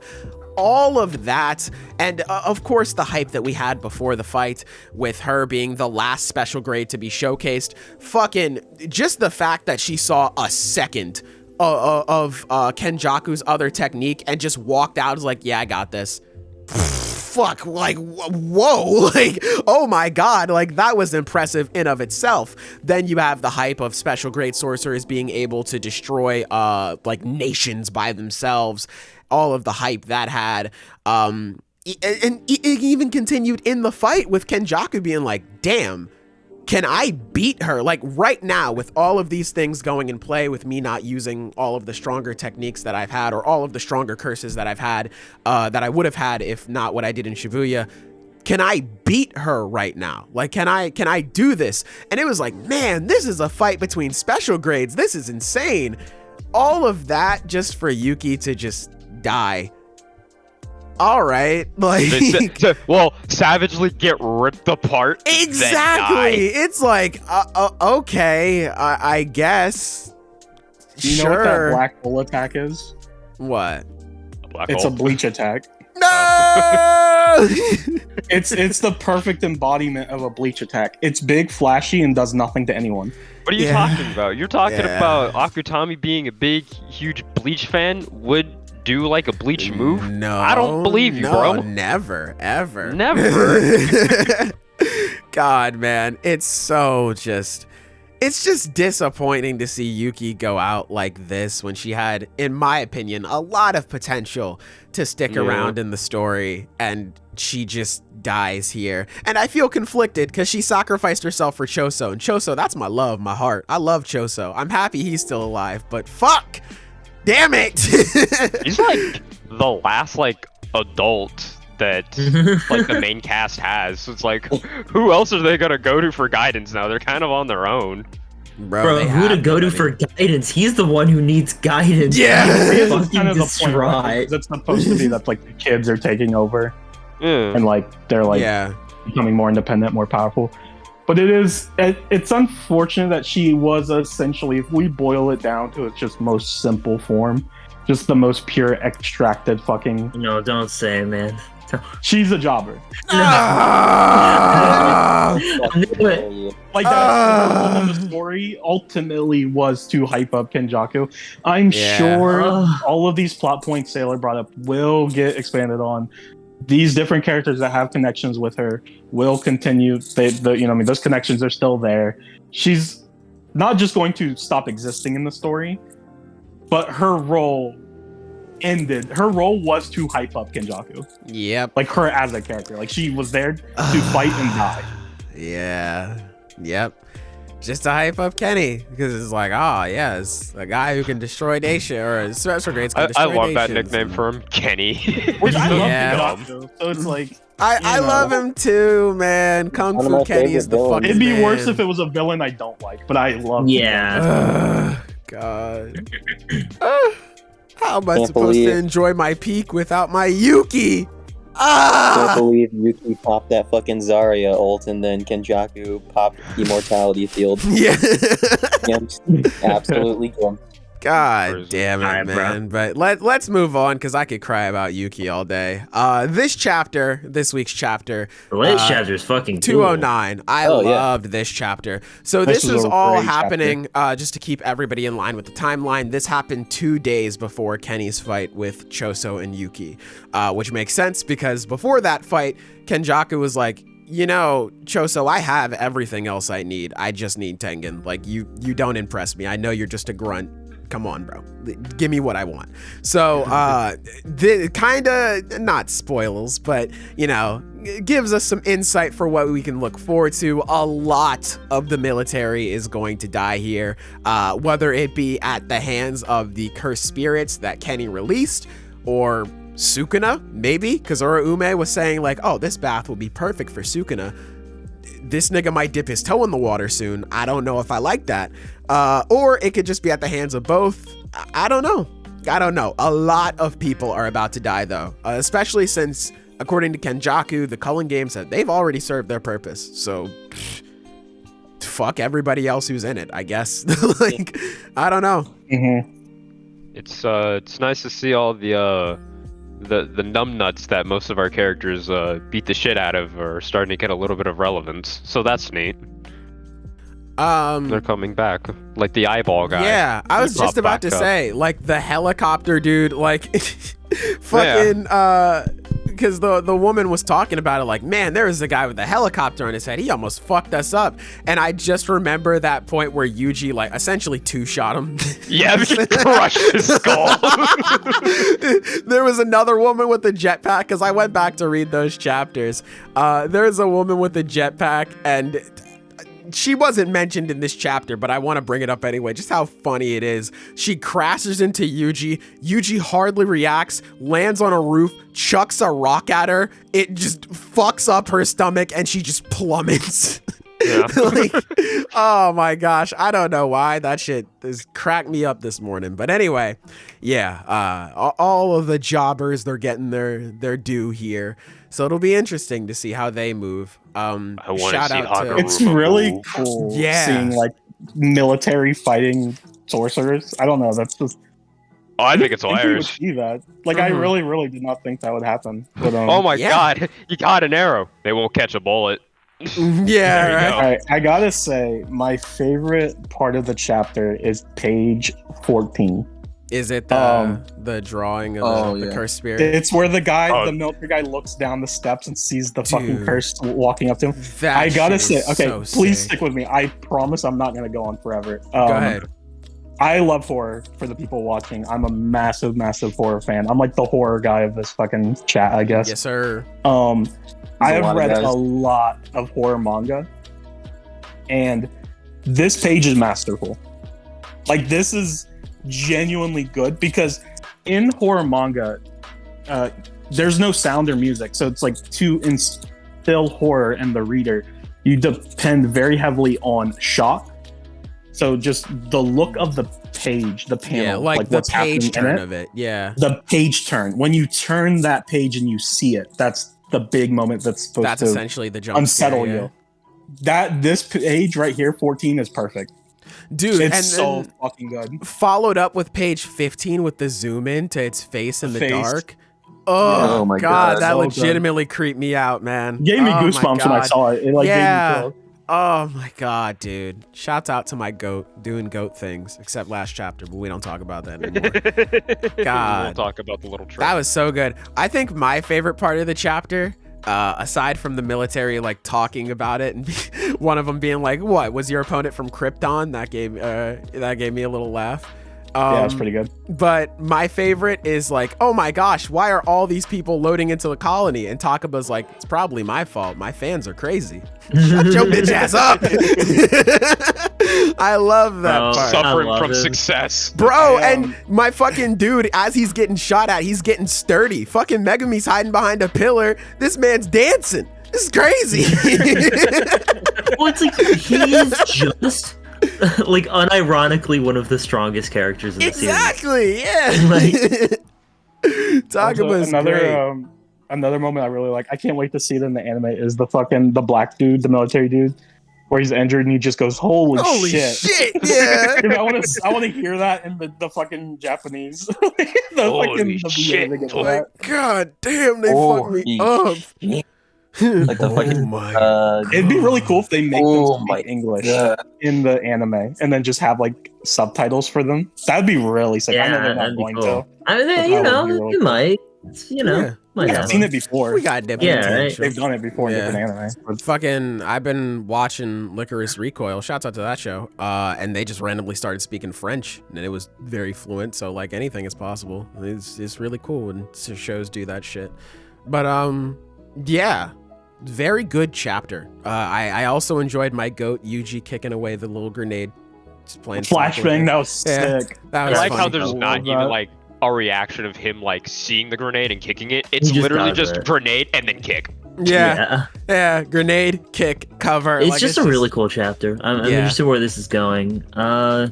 All of that, and of course the hype that we had before the fight with her being the last special grade to be showcased. Fucking just the fact that she saw a second of Kenjaku's other technique and just walked out, was like, yeah, I got this. Fuck, like, whoa, like, oh my god, like, that was impressive in of itself. Then you have the hype of special grade sorcerers being able to destroy like nations by themselves, all of the hype that had, and it even continued in the fight with Kenjaku being like, damn, can I beat her? Like, right now, with all of these things going in play, with me not using all of the stronger techniques that I've had, or all of the stronger curses that I've had, that I would have had if not what I did in Shibuya, can I beat her right now? Like, can I do this? And it was like, man, this is a fight between special grades. This is insane. All of that just for Yuki to just die. All right, like, well, savagely get ripped apart. Exactly. It's like, okay, I guess. You know what that black hole attack is? What? It's a bleach attack. No. It's the perfect embodiment of a bleach attack. It's big, flashy, and does nothing to anyone. What are you talking about? You're talking about Akutami being a big, huge Bleach fan would do like a Bleach move? No, I don't believe you, bro. Never, ever. Never. God, man, it's just disappointing to see Yuki go out like this when she had, in my opinion, a lot of potential to stick around in the story, and she just dies here. And I feel conflicted because she sacrificed herself for Choso, and Choso, that's my love, my heart. I love Choso. I'm happy he's still alive, but fuck, damn it. He's like the last like adult that like the main cast has. So it's like, who else are they gonna go to for guidance now? They're kind of on their own. Bro, who to go to for guidance? He's the one who needs guidance. Yeah, it's kind of the point, right? It's supposed to be that like the kids are taking over, and like they're like becoming more independent, more powerful. But it's unfortunate that she was essentially, if we boil it down to its just most simple form, just the most pure extracted fucking. No, don't say, man. She's a jobber. Like that the story ultimately was to hype up Kenjaku. I'm sure all of these plot points Sailor brought up will get expanded on. These different characters that have connections with her will continue. Those connections are still there. She's not just going to stop existing in the story, but her role ended. Her role was to hype up Kenjaku. Yep. Like her as a character. Like she was there to fight and die. Yeah. Yep. Just to hype up Kenny, because it's like, it's a guy who can destroy nation, or special grades can destroy I love nations. that nickname for him, Kenny. Which I love Kenjaku, so it's like I love him too, man. Kung Fu Kenny is the fucking It'd be man. worse if it was a villain I don't like, but I love him. God. How am I supposed to enjoy my peak without my Yuki? Can't believe Yuki popped that fucking Zarya ult and then Kenjaku popped Immortality Field. Yeah. Absolutely glimpsed. God damn it, man. But let's move on, because I could cry about Yuki all day. This week's chapter. The latest chapter is fucking 209. I loved this chapter. So this is all happening, just to keep everybody in line with the timeline. This happened 2 days before Kenny's fight with Choso and Yuki, which makes sense because before that fight, Kenjaku was like, Choso, I have everything else I need. I just need Tengen. Like, you don't impress me. I know you're just a grunt. Come on, bro. Give me what I want. So, kind of not spoilers, but gives us some insight for what we can look forward to. A lot of the military is going to die here, whether it be at the hands of the cursed spirits that Kenny released, or Sukuna, maybe, because Ume was saying like, oh, this bath will be perfect for Sukuna. This nigga might dip his toe in the water soon. I don't know if I like that. Or it could just be at the hands of both. I don't know. A lot of people are about to die, though, especially since, according to Kenjaku, the Cullen Games said they've already served their purpose. So, fuck everybody else who's in it, I guess. Like, I don't know. Mm-hmm. It's nice to see all the numbnuts that most of our characters beat the shit out of are starting to get a little bit of relevance. So that's neat. They're coming back, like the eyeball guy. Yeah, I was just about to say, like the helicopter dude, like fucking because the woman was talking about it, like, man, there was a guy with a helicopter on his head. He almost fucked us up. And I just remember that point where Yuji like essentially two-shot him. Yeah, he crushed his skull. There was another woman with a jetpack, because I went back to read those chapters. There's a woman with a jetpack, and she wasn't mentioned in this chapter, but I want to bring it up anyway, just how funny it is. She crashes into Yuji. Yuji hardly reacts, lands on a roof, chucks a rock at her. It just fucks up her stomach, and she just plummets. Yeah. Like, oh my gosh, I don't know why that shit has cracked me up this morning. But anyway, yeah, all of the jobbers, they're getting their due here. So it'll be interesting to see how they move. Shout out to it's really cool seeing like military fighting sorcerers. I don't know, that's just I think it's hilarious. See that. Like, I really did not think that would happen. But, oh my god, you got an arrow. They won't catch a bullet. Yeah, right. All right, I gotta say, my favorite part of the chapter is page 14. Is it the drawing of the cursed spirit? It's where the guy, the military guy, looks down the steps and sees the fucking curse walking up to him. I gotta say, okay, please stick with me. I promise I'm not gonna go on forever. Go ahead. I love horror. For the people watching, I'm a massive horror fan. I'm like the horror guy of this fucking chat, I guess. Yes, sir. I have read a lot of horror manga, and this page is masterful. Like, this is genuinely good, because in horror manga, there's no sound or music, so it's like to instill horror in the reader, you depend very heavily on shock. So just the look of the page, the panel, like the what's page turn in of it. Yeah, the page turn. When you turn that page and you see it, that's the big moment that's supposed to essentially the jump unsettle scare, you. This page right here, 14, is perfect. Dude, it's so fucking good. Followed up with page 15 with the zoom in to its face in the dark. Oh my god, that legitimately creeped me out, man. Gave me goosebumps when I saw it. It like gave me chills. Oh my god, dude. Shouts out to my goat doing goat things, except last chapter, but we don't talk about that anymore. God. We'll talk about the little trick. That was so good. I think my favorite part of the chapter, aside from the military like talking about it and one of them being like, what, was your opponent from Krypton? That gave me a little laugh. Yeah, that's pretty good. But my favorite is like, oh my gosh, why are all these people loading into the colony? And Takaba's like, it's probably my fault. My fans are crazy. Shut your bitch ass up. I love that part. Suffering from success. Bro, and my fucking dude, as he's getting shot at, he's getting sturdy. Fucking Megumi's hiding behind a pillar. This man's dancing. This is crazy. Well, it's like he's just... like unironically one of the strongest characters in the series. Exactly, yeah. Takaba's great. Another moment I really like, I can't wait to see it in the anime, is the black dude, the military dude, where he's injured and he just goes, holy shit. Yeah. I want to hear that in the fucking Japanese. Holy shit. God damn, they fucked me up. Like the fucking, it'd be really cool if they make them speak English in the anime and then just have like subtitles for them. That'd be really sick. I know they're not going to. I mean, you might. I've seen it before. We got different right. They've done it before in different anime. Fucking, I've been watching Licorice Recoil. Shouts out to that show. And they just randomly started speaking French, and it was very fluent. So like anything is possible. It's really cool when shows do that shit. But yeah. very good chapter. I also enjoyed my goat Yuji kicking away the little grenade. Just playing flashbang. That was sick. That I was like funny. how there's I not love even that. like a reaction of him like seeing the grenade and kicking it. It's He just literally does just it. grenade and then kick. Yeah, grenade, kick, cover. It's like, just a really cool chapter. I'm Yeah. interested where this is going. I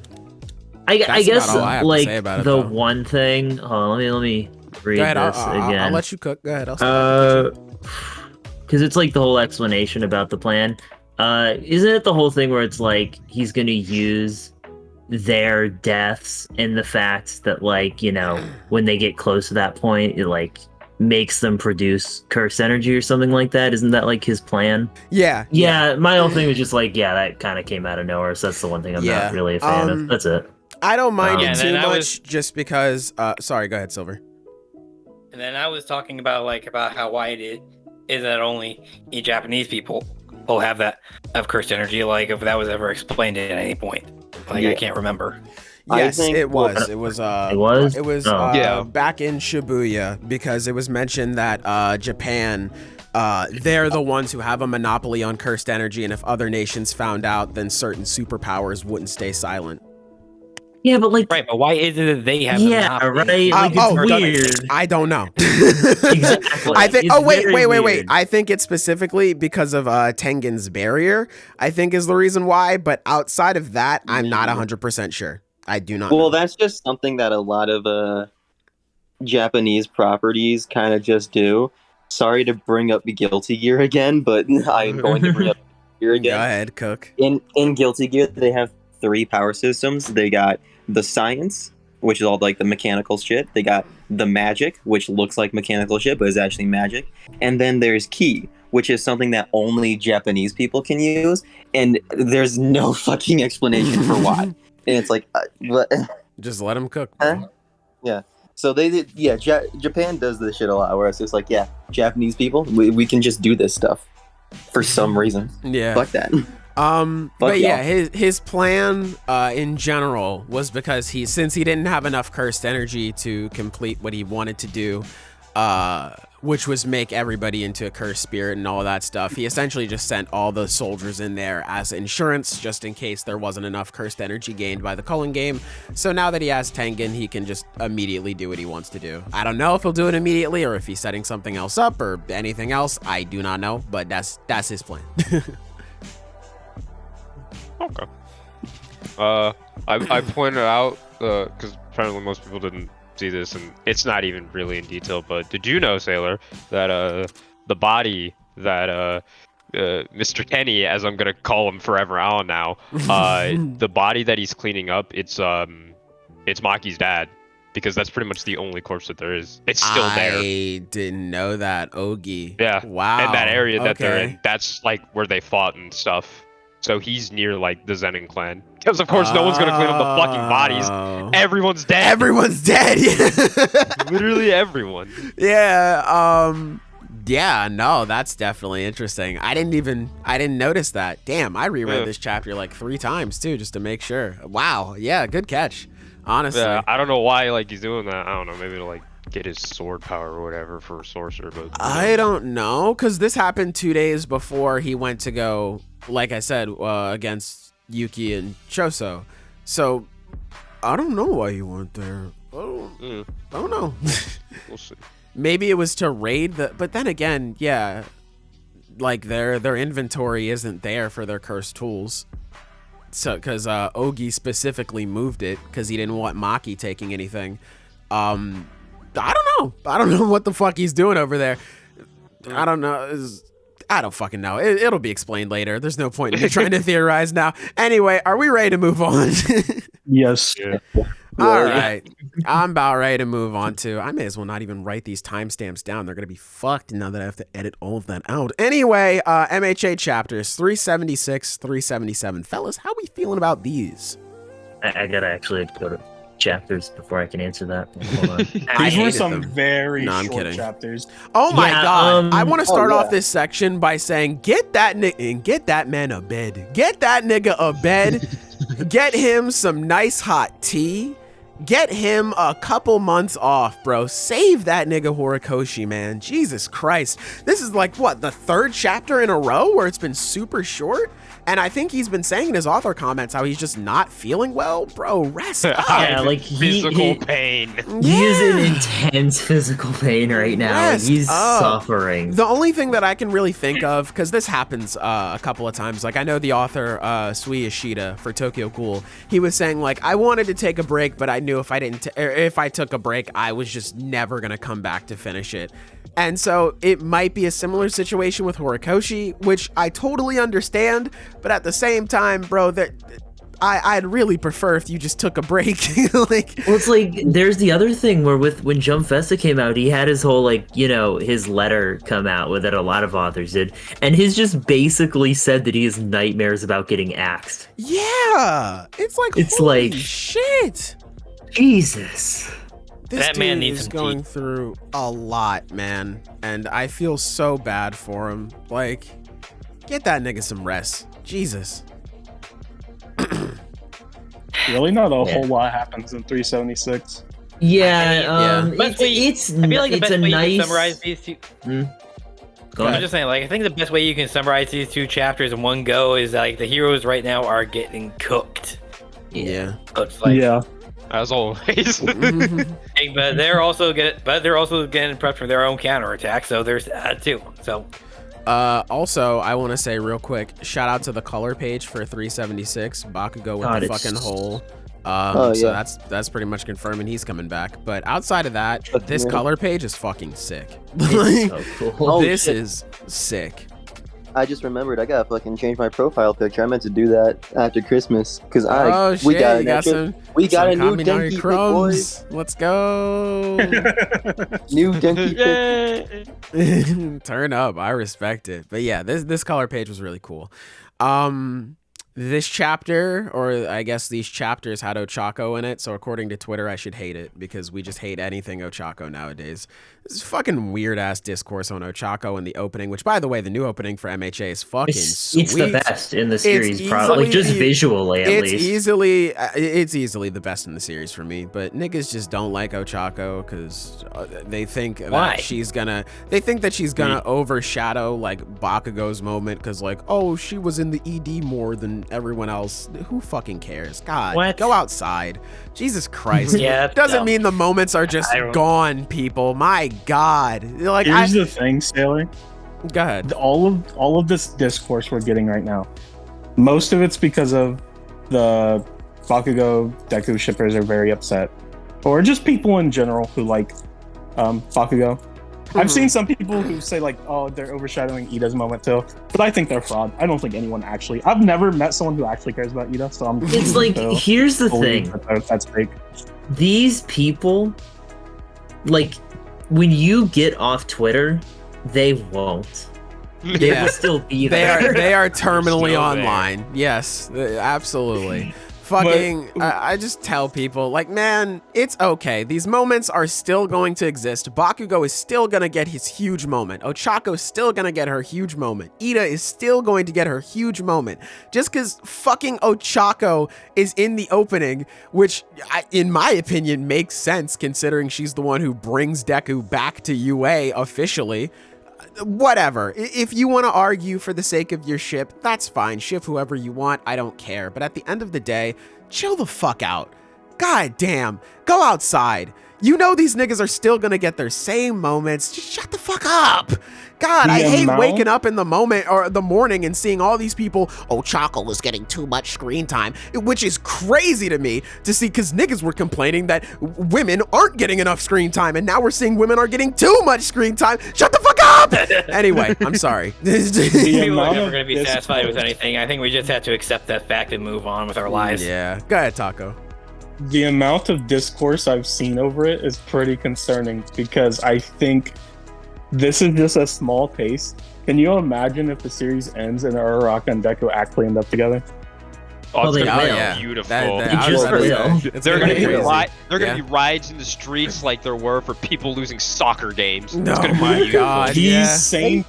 That's guess about all I have to like say about it, the though. one thing. Hold on, let me read Go ahead, this again. I'll let you cook. Go ahead. I'll Because it's like the whole explanation about the plan. Isn't it the whole thing where it's like he's gonna use their deaths and the fact that, like, you know, when they get close to that point, it like makes them produce cursed energy or something like that? Isn't that like his plan? Yeah. My whole thing was just like, that kind of came out of nowhere, so that's the one thing I'm not really a fan of. That's it. I don't mind Yeah, it and too then I much was- just because sorry, go ahead, Silver. And then I was talking about how why it is that only Japanese people will have cursed energy. Like, if that was ever explained at any point, I can't remember. Yes, think- it was. It was. It was back in Shibuya, because it was mentioned that Japan, they're the ones who have a monopoly on cursed energy, and if other nations found out, then certain superpowers wouldn't stay silent. Yeah, but like, Right, but why is it that they have? the yeah, monopoly? right. Like, it's done- weird. I don't know. Exactly. I think. It's Wait. very weird. I think it's specifically because of Tengen's barrier. I think is the reason why. But outside of that, I'm not 100% sure. I do not. Well, know. that's just something that a lot of Japanese properties kind of just do. Sorry to bring up Guilty Gear again, but I'm going to bring up Gear Go again. ahead, Cook. In Guilty Gear, they have 3 power systems. They got the science, which is all like the mechanical shit. They got the magic, which looks like mechanical shit, but is actually magic. And then there's ki, which is something that only Japanese people can use. And there's no fucking explanation for why. And it's like, what? Just let him cook. Huh? Yeah. So they did. Yeah, Japan does this shit a lot, where it's just like, Japanese people, we can just do this stuff for some reason. Yeah. Fuck that. But y'all. yeah, his plan in general was because since he didn't have enough cursed energy to complete what he wanted to do, which was make everybody into a cursed spirit and all that stuff, he essentially just sent all the soldiers in there as insurance, just in case there wasn't enough cursed energy gained by the Cullen game. So now that he has Tengen, he can just immediately do what he wants to do. I don't know if he'll do it immediately or if he's setting something else up or anything else. I do not know, but that's his plan. Okay. I pointed out because apparently most people didn't see this, and it's not even really in detail. But did you know, Sailor, that the body that Mr. Kenny, as I'm gonna call him forever on now, the body that he's cleaning up, it's Maki's dad, because that's pretty much the only corpse that there is. It's still there. I didn't know that, Ogi. Yeah. Wow. And that area that they're Okay. in, that's like where they fought and stuff. So he's near like the Zenin clan. Because of course no one's gonna clean up the fucking bodies. Oh. Everyone's dead. Everyone's dead. Literally everyone. Yeah. Yeah. No, that's definitely interesting. I didn't notice that. Damn. I reread this chapter like 3 times too, just to make sure. Wow. Yeah. Good catch. Honestly. Yeah. I don't know why like he's doing that. I don't know. Maybe to like get his sword power or whatever for sorcerer. But I don't know, because this happened 2 days before he went to go, like I said, against Yuki and Choso. So I don't know why he went there. I don't know. We'll see. Maybe it was to raid but then again, yeah, like their inventory isn't there for their cursed tools. So because Ogi specifically moved it because he didn't want Maki taking anything. I don't know what the fuck he's doing over there. I don't know. I don't fucking know. It'll be explained later. There's no point in me trying to theorize now. Anyway, are we ready to move on? Yes. Yeah. All right. I'm about ready to move on to. I may as well not even write these timestamps down. They're going to be fucked now that I have to edit all of that out. Anyway, MHA chapters 376, 377. Fellas, how we feeling about these? I gotta actually go to chapters before I can answer that. Hold on. I These were hated some them. very No, I'm short kidding. chapters. Oh my Yeah, god! I want to start yeah. off this section by saying, get that man a bed. Get that nigga a bed. Get him some nice hot tea. Get him a couple months off, bro. Save that nigga Horikoshi, man. Jesus Christ. This is like, what, the third chapter in a row where it's been super short? And I think he's been saying in his author comments how he's just not feeling well. Bro, rest up. Yeah, like physical pain. He is in intense physical pain right now. Rest He's up. suffering. The only thing that I can really think of, because this happens a couple of times, like I know the author Sui Ishida for Tokyo Ghoul, he was saying like, I wanted to take a break, but I knew if I took a break, I was just never gonna come back to finish it. And so it might be a similar situation with Horikoshi, which I totally understand, but at the same time, bro, that I'd really prefer if you just took a break. Like, well, it's like there's the other thing where when Jump Festa came out, he had his whole his letter come out with it. A lot of authors did, and he's just basically said that he has nightmares about getting axed. Yeah, it's like shit. Jesus. This that dude man needs is some going teeth. through a lot, man, and I feel so bad for him. Like, get that nigga some rest. Jesus. Really, not a whole lot happens in 376. Yeah, Best way- it's I feel like the it's best a way you nice. can summarize these two. Go I'm ahead. just saying, like, I think the best way you can summarize these two chapters in one go is like the heroes right now are getting cooked. Yeah. So it's like, Yeah. As always. hey, but they're also getting prepped for their own counterattack. So there's that too. So Also, I want to say real quick, shout out to the color page for 376, Bakugo with God, the it's- fucking hole. Oh, So yeah. that's pretty much confirming he's coming back. But outside of that, But this yeah. color page is fucking sick. It's so cool. Oh, This shit. is sick. I just remembered I gotta fucking change my profile picture. I meant to do that after Christmas because Oh shit, we got you got some. we got a some new Kaminari Denki pick, crumbs. boys. Let's go. New Denki pick. Turn up. I respect it. But yeah, this color page was really cool. This chapter, or I guess these chapters, had Ochako in it. So according to Twitter, I should hate it because we just hate anything Ochako nowadays. This is fucking weird ass discourse on Ochako in the opening, which, by the way, the new opening for MHA is fucking sweet. It's the best in the series, probably. Like, easily- just visually, at It's least. it's easily the best in the series for me, but niggas just don't like Ochako because they think Why? that she's gonna overshadow like Bakugo's moment because like, oh, she was in the ED more than everyone else. Who fucking cares? God, What? go outside. Jesus Christ. Yeah, that's doesn't dumb. mean the moments are just I don't- gone, people. My God, like Here's the thing, Sailor. go ahead. All of this discourse we're getting right now, most of it's because of the Bakugo Deku shippers are very upset, or just people in general who like Bakugo. I've seen some people who say like, oh, they're overshadowing Ida's moment too, but I think they're fraud. I don't think anyone actually. I've never met someone who actually cares about Ida, so I'm. It's like, so here's the believe thing. that's fake. These people, like, when you get off Twitter, they won't. They Yeah. will still be They there. are terminally Still online. Yes, absolutely. Fucking, I just tell people, like, man, it's okay. These moments are still going to exist. Bakugo is still gonna get his huge moment. Ochako's still gonna get her huge moment. Ida is still going to get her huge moment. Just because fucking Ochako is in the opening, which, in my opinion, makes sense considering she's the one who brings Deku back to UA officially. Whatever. If you want to argue for the sake of your ship, that's fine. Ship whoever you want. I don't care. But at the end of the day, chill the fuck out. God damn. Go outside. You know these niggas are still gonna get their same moments. Just shut the fuck up. God, I hate waking up in the moment or the morning and seeing all these people, oh, Choco is getting too much screen time, which is crazy to me to see because niggas were complaining that women aren't getting enough screen time and now we're seeing women are getting too much screen time. Shut the fuck up. Anyway, I'm sorry. People are amount never of going to be discourse- satisfied with anything. I think we just have to accept that fact and move on with our lives. Yeah. Go ahead, Taco. The amount of discourse I've seen over it is pretty concerning because I think this is just a small taste. Can you imagine if the series ends and Uraraka and Deku actually end up together? Oh, it's they gonna will. be beautiful. They just will. They're gonna be crazy. They're gonna be rides in the streets like there were for people losing soccer games. No, It's gonna be my beautiful. God. These Yeah. same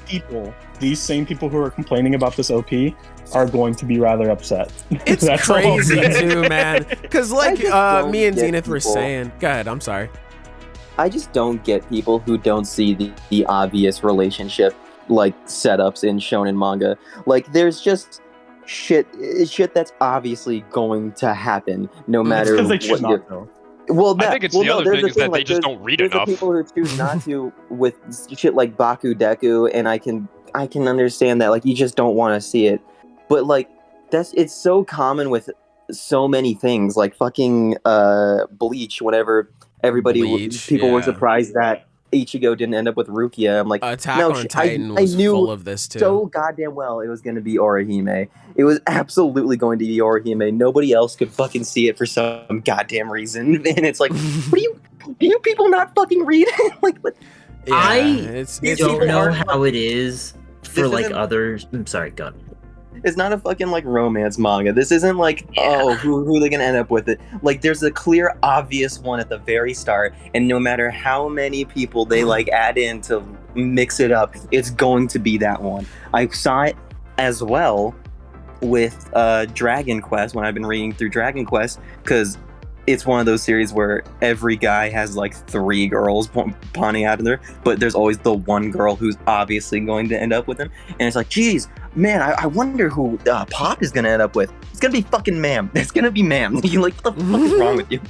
people who are complaining about this OP are going to be rather upset. It's That's all I'm crazy saying. too, man. Because like just don't me and get Zenith were people. saying, go ahead. I'm sorry. I just don't get people who don't see the obvious relationship like setups in shonen manga. Like there's just shit that's obviously going to happen no matter Because they what choose you not to. Well, I think it's the other thing is that they just don't read there's enough. the people who choose not to with shit like Baku Deku, and I can understand that. Like you just don't want to see it, but like it's so common with so many things, like fucking Bleach. Whenever people were surprised that Ichigo didn't end up with Rukia, I'm like, Attack no, on Titan I was knew full of this too. so goddamn well it was going to be Orihime. It was absolutely going to be Orihime. Nobody else could fucking see it for some goddamn reason. And it's like, do you people not fucking read? Like, what? Yeah, I it's don't even know hard. how it is for This like isn't- others. I'm sorry, go on. It's not a fucking like romance manga. This isn't like, oh, who are they gonna end up with it? Like, there's a clear, obvious one at the very start, and no matter how many people they like add in to mix it up, it's going to be that one. I saw it as well with Dragon Quest when I've been reading through Dragon Quest, because it's one of those series where every guy has like 3 girls pawning out of there, but there's always the one girl who's obviously going to end up with him, and it's like, geez, man, I wonder who Pop is gonna end up with. It's gonna be fucking Mam. It's gonna be Mam. You like, what the fuck is wrong with you?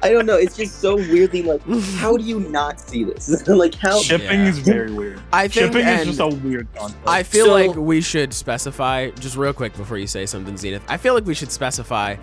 I don't know. It's just so weirdly like, how do you not see this? Like, how Shipping is very weird. I think Shipping and is just a weird concept. I feel So- like we should specify, just real quick before you say something, Zenith, I feel like we should specify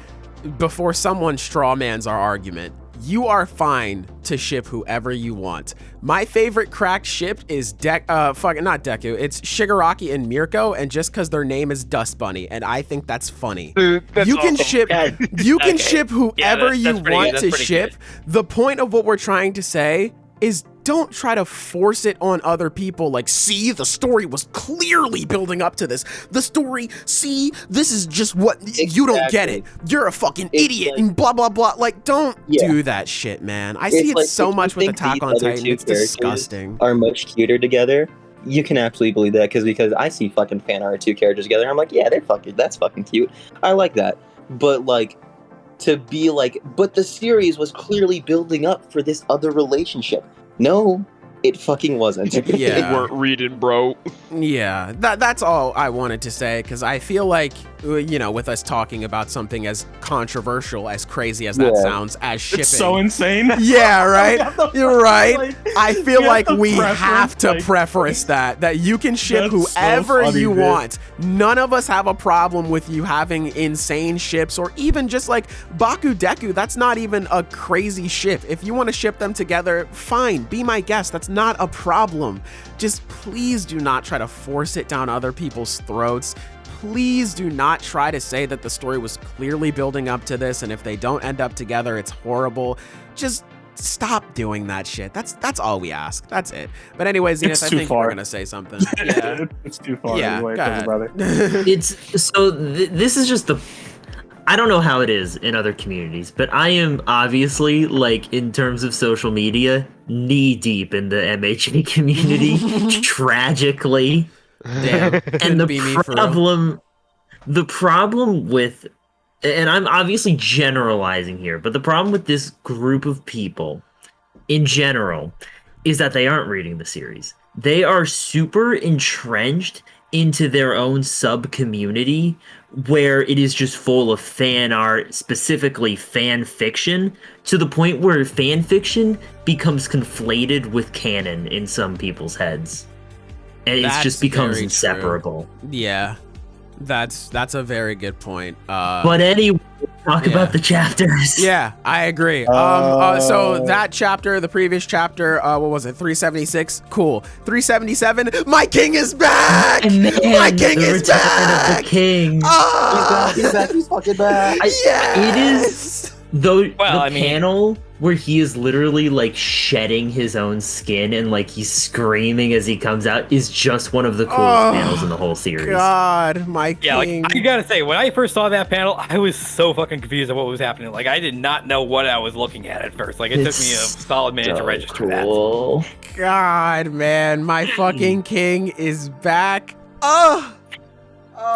before someone strawmans our argument. You are fine to ship whoever you want. My favorite cracked ship is not Deku. It's Shigaraki and Mirko, and just because their name is Dust Bunny, and I think that's funny. That's You can awesome. ship. You can ship whoever you that's pretty want good, to that's pretty ship. The point of what we're trying to say is don't try to force it on other people. Like, see, the story was clearly building up to this. The story, see, this is just what you don't get it. You're a fucking It's idiot like- and blah blah blah. Like, don't Yeah. do that shit, man. I It's see it like, so if you much with think Attack these on other Titan. two It's characters disgusting. are much cuter together. You can absolutely believe that because I see fucking fan art of 2 characters together. I'm like, yeah, that's fucking cute. I like that. But like, to be like, but the series was clearly building up for this other relationship. No, it fucking wasn't. Yeah. You weren't reading, bro. Yeah, that's all I wanted to say, because I feel like, you know, with us talking about something as controversial, as crazy as that Yeah. sounds, as shipping. It's so insane. Yeah, right? You're right. Like, I feel you like have to we preference, have to like- preference that you can ship That's so whoever funny, you dude. want. None of us have a problem with you having insane ships, or even just like Baku Deku. That's not even a crazy ship. If you want to ship them together, fine, be my guest. That's not a problem. Just please do not try to force it down other people's throats. Please do not try to say that the story was clearly building up to this, and if they don't end up together, it's horrible. Just stop doing that shit. That's all we ask. That's it. But anyways, Zenith, It's I too think we're far. gonna say something. Yeah. It's too far Yeah, away go from the ahead. brother. It's so this is just the I don't know how it is in other communities, but I am obviously, like, in terms of social media, knee deep in the MHA community, tragically. Damn. And Couldn't be me for real. the problem with, and I'm obviously generalizing here, but the problem with this group of people in general is that they aren't reading the series. They are super entrenched into their own sub community where it is just full of fan art, specifically fan fiction, to the point where fan fiction becomes conflated with canon in some people's heads. And it That's just becomes very inseparable. Yeah. That's a very good point. But anyway, talk yeah. about the chapters. Yeah, I agree. So that chapter, the previous chapter, what was it? 376. Cool. 377. My king is back. And man, My king the is return back. of the king. Ah! He's back. He's fucking back. Yes. It is Though Well, the panel where he is literally like shedding his own skin and like he's screaming as he comes out is just one of the coolest panels in the whole series. God, my king. Yeah, like I gotta say, when I first saw that panel, I was so fucking confused at what was happening. Like I did not know what I was looking at first. Like it took me a solid minute to register that. God, man, my fucking king is back. Oh,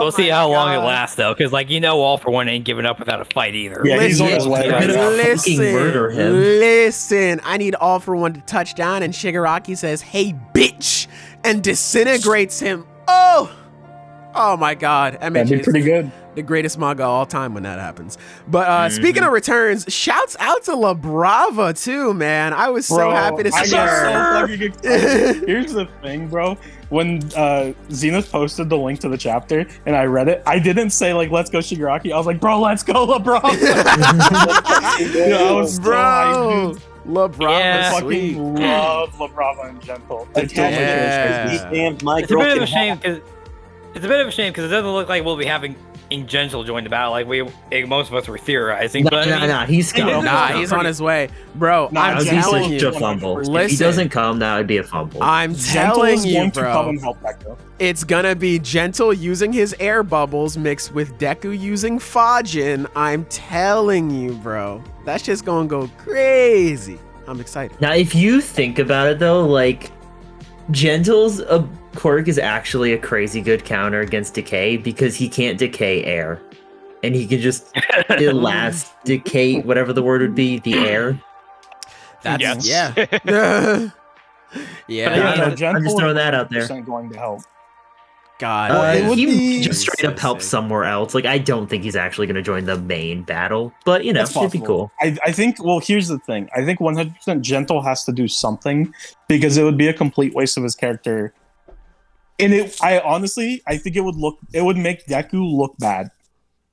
we'll see how long it lasts, though, because All for One ain't giving up without a fight either. Yeah, he's on his way right now. Listen, I need All for One to touch down, and Shigaraki says, "Hey, bitch," and disintegrates him. Oh my God, that'd be pretty good. The greatest manga of all time when that happens. But speaking of returns, shouts out to La Brava too, man. I was so happy to see her. Here's the thing, bro. When Zenith posted the link to the chapter and I read it, I didn't say let's go Shigaraki. I was like, bro, let's go La Brava. I was bro. La Brava, yeah. I fucking love La Brava and Gentle. It's a bit of a shame because it doesn't look like we'll be having Gentle join the battle like most of us were theorizing. He's coming. He's on his way, bro. I'm telling you, a fumble. If he doesn't come, that would be a fumble. I'm telling you, bro. It's gonna be Gentle using his air bubbles mixed with Deku using Fajin. I'm telling you, bro. That's just gonna go crazy. I'm excited. Now, if you think about it, though, Gentle's quirk is actually a crazy good counter against Decay because he can't decay air. And he can just elasticate, whatever the word would be, the air. That's, yeah. I'm just throwing that out there. Going to help. God. He just straight up helps somewhere else. I don't think he's actually going to join the main battle, but, it'd be cool. I think, here's the thing. I think 100% Gentle has to do something because it would be a complete waste of his character. And I think it would make Deku look bad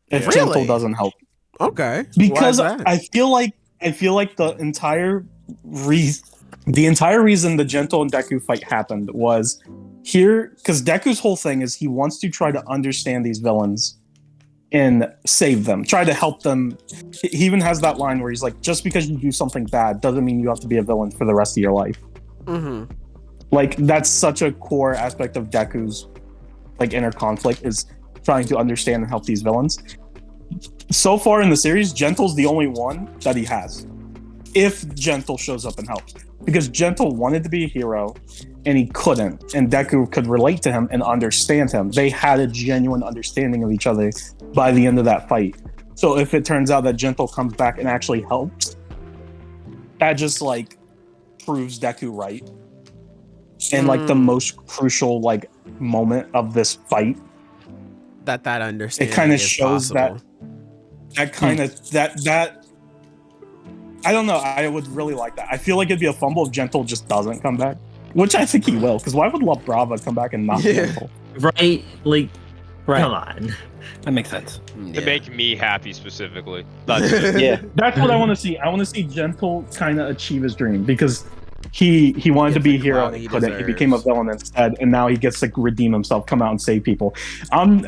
if Gentle doesn't help. Okay. Because I feel like the entire reason the Gentle and Deku fight happened was here because Deku's whole thing is he wants to try to understand these villains and save them, try to help them. He even has that line where he's like, just because you do something bad doesn't mean you have to be a villain for the rest of your life. Mm-hmm. That's such a core aspect of Deku's inner conflict is trying to understand and help these villains. So far in the series, Gentle's the only one that he has. If Gentle shows up and helps. Because Gentle wanted to be a hero and he couldn't. And Deku could relate to him and understand him. They had a genuine understanding of each other by the end of that fight. So if it turns out that Gentle comes back and actually helps, that just proves Deku right. And the most crucial moment of this fight, that understanding, it kind of shows possible. that I don't know. I would really like that. I feel like it'd be a fumble if Gentle just doesn't come back, which I think he will. Because why would La Brava come back and not Gentle? Right? Come on. That makes sense. To make me happy specifically. That's what I want to see. I want to see Gentle kind of achieve his dream because he wanted to be a hero and he couldn't. He became a villain instead, and now he gets to redeem himself, come out and save people.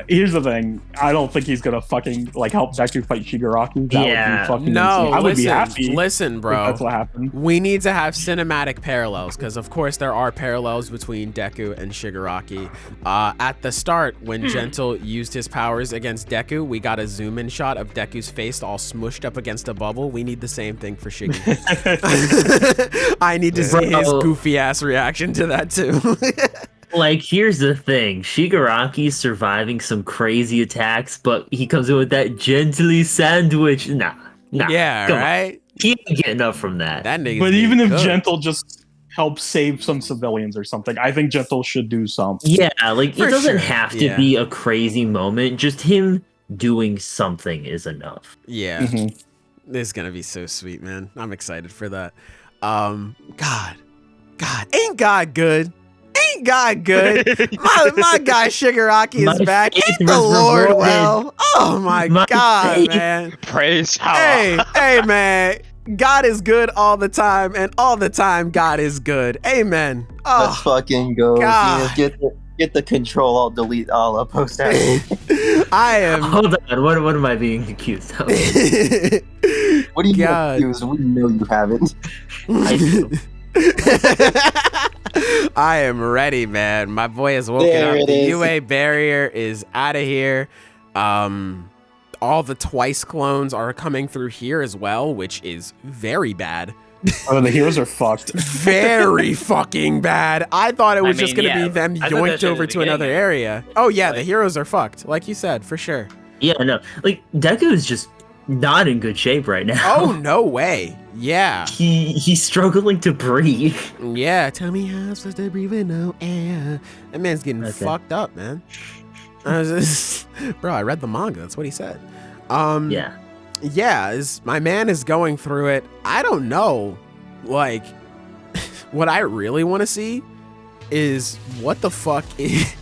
Here's the thing: I don't think he's gonna fucking help Deku fight Shigaraki. That would be fucking insane. I would be happy. Listen, bro. That's what happened. We need to have cinematic parallels because, of course, there are parallels between Deku and Shigaraki. At the start, when Gentle used his powers against Deku, we got a zoom-in shot of Deku's face all smushed up against a bubble. We need the same thing for Shiggy. I need to see his goofy ass reaction to that too. Here's the thing. Shigaraki's surviving some crazy attacks, but he comes in with that gently sandwich. Nah. Yeah, right? On. He ain't getting up from that. But even if Gentle just helps save some civilians or something, I think Gentle should do something. Yeah, it doesn't have to be a crazy moment. Just him doing something is enough. Yeah. Mm-hmm. This is gonna be so sweet, man. I'm excited for that. God, ain't God good? Ain't God good? my guy Shigaraki is back. Ain't the Lord well? Oh my God, faith. Man! Praise Allah. Hey, man! God is good all the time, and all the time God is good. Amen. Oh, let's fucking go. Get the control. I'll delete Allah post that. I am. Hold on. What am I being accused of? What are you God. confused? We know you haven't. I do. I am ready, man. My boy has woken There up. it The is. UA barrier is out of here. All the Twice clones are coming through here as well, which is very bad. Oh, the heroes are fucked. Very fucking bad. I thought it was just mean, going to yeah, be them I thought that yoinked shit over at the to another beginning. area. Oh, yeah, the Like- heroes are fucked, like you said, for sure. Yeah, no. Like, Deku is just not in good shape right now. Oh, no way. Yeah. He's struggling to breathe. Yeah, tell me how I'm supposed to breathe with no air. That man's getting Okay. fucked up, man. I was just, bro, I read the manga. That's what he said. Yeah. Yeah, my man is going through it. I don't know. Like, what I really want to see is what the fuck is.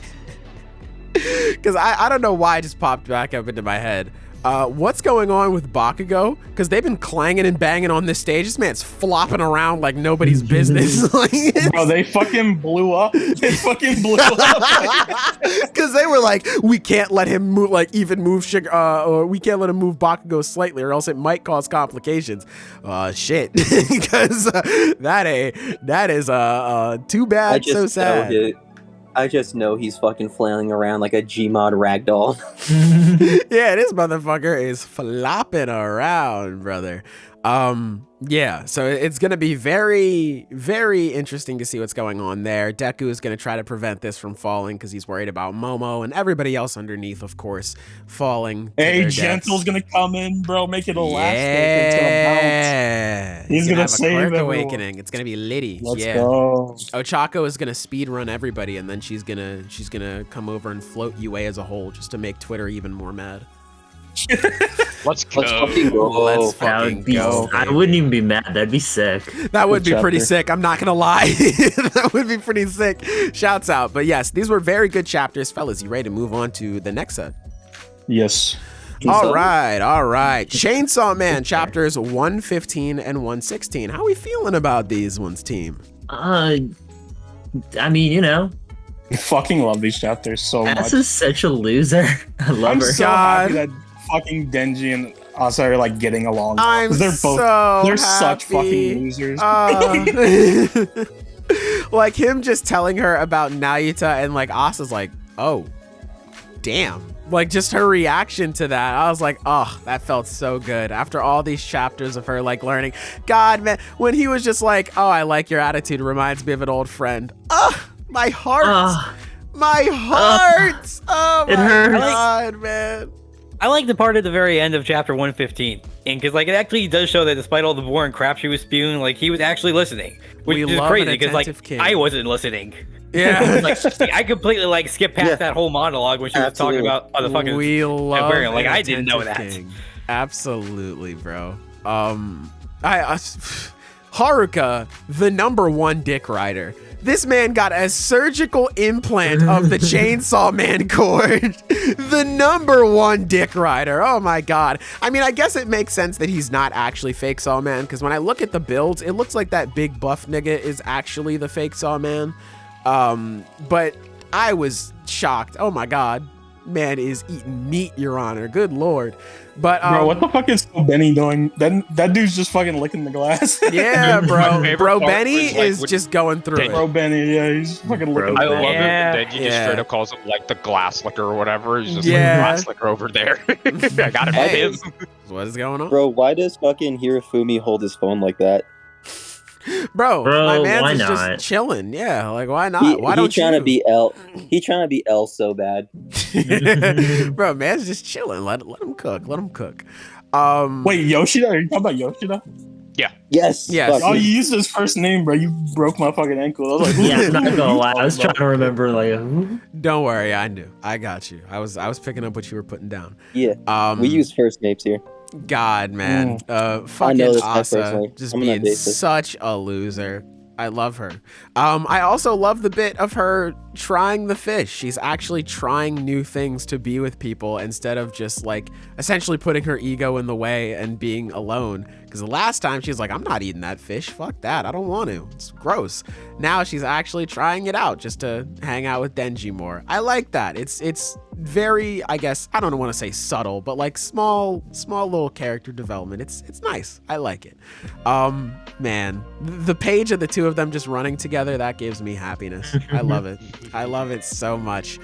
Because I don't know why it just popped back up into my head. What's going on with Bakugo? Because they've been clanging and banging on this stage. This man's flopping around like nobody's business. Like, Bro, they fucking blew up. They fucking blew up. because they were like, we can't let him move, like even move, or we can't let him move Bakugo slightly, or else it might cause complications. Shit, because that is too bad, so sad. I just know he's fucking flailing around like a Gmod ragdoll. Yeah, this motherfucker is flopping around, brother. Yeah, so it's gonna be very, very interesting to see what's going on there. Deku is gonna try to prevent this from falling because he's worried about Momo and everybody else underneath, of course, falling. to Hey, their Gentle's deaths. gonna come in, bro. Make it elastic. It's Yeah, He's gonna have a save quirk everyone. awakening. It's gonna be Liddy. gonna bounce. Let's Yeah. go. Ochako is gonna speed run everybody, and then she's gonna come over and float UA as a whole just to make Twitter even more mad. Let's go. Let's fucking go. Let's That fucking would be, go. I baby. wouldn't even be mad. That'd be sick. That would be Good pretty chapter. sick. I'm not gonna lie. That would be pretty sick. Shouts out. But yes, these were very good chapters, fellas. You ready to move on to the next set? Yes. All right. Chainsaw Man chapters 115 and 116. How are we feeling about these ones, team? I mean, you know, I fucking love these chapters so much. Ass is such a loser. I love I'm her. so God. happy that fucking Denji and Asa are like getting along. I'm 'Cause they're so they're such happy. fucking losers. Like him just telling her about Nayuta, and like Asa's like, oh, damn. Like just her reaction to that. I was like, oh, that felt so good. After all these chapters of her like learning. God, man, when he was just like, oh, I like your attitude. Reminds me of an old friend. My heart. My heart. Oh my It hurts. God, man. I like the part at the very end of chapter 115, and because like it actually does show that despite all the boring crap she was spewing, like he was actually listening, which We is love crazy an because like attentive king. I wasn't listening. Yeah. Like I completely like skipped past Yeah. that whole monologue when she was Absolutely. talking about the fucking. We love aquarium. Like, an I didn't know attentive that. king. Absolutely, bro. Haruka, the #1 dick rider. This man got a surgical implant of the Chainsaw Man cord. The #1 dick rider. Oh my God. I mean, I guess it makes sense that he's not actually fake Saw Man, because when I look at the builds, it looks like that big buff nigga is actually the fake Saw Man. But I was shocked. Oh my God. Man is eating meat, Your Honor. Good Lord. But Bro, what the fuck is Benny doing? That dude's just fucking licking the glass. yeah, My bro. favorite Bro, part Benny was, like, is when just going through Benny- it. Bro, Benny, yeah, he's fucking licking Bro, the I glass. love Yeah. it. Then you just Yeah. straight up calls him like the glass licker or whatever. He's just Yeah. like glass licker over there. I got him. Hey. Him. What is going on? Bro, why does fucking Hirofumi hold his phone like that? Bro, Bro, my why man's is not? just chilling. Yeah, like why not? Why don't trying you? to be L? He trying to be L so bad. Bro, man's just chilling. Let him cook. Let him cook. Wait, Yoshida? Are you talking about Yoshida? Yes. Yes. fuck Oh, you. you used his first name, bro. You broke my fucking ankle. I was like, Yeah, I'm not who are gonna you lie. I was talking trying to remember, like, who? Don't worry, I knew. I got you. I was picking up what you were putting down. Yeah, we use first names here. God, man. I Fucking know this guy Asa personally. just I'm not being racist. such a loser. I love her. I also love the bit of her trying the fish. She's actually trying new things to be with people instead of just like essentially putting her ego in the way and being alone. Because the last time she's like, I'm not eating that fish. Fuck that. I don't want to. It's gross. Now she's actually trying it out just to hang out with Denji more. I like that. It's very, I guess, I don't want to say subtle, but like small little character development. It's nice. I like it. Man, the page of the two of them just running together, that gives me happiness. I love it. I love it so much.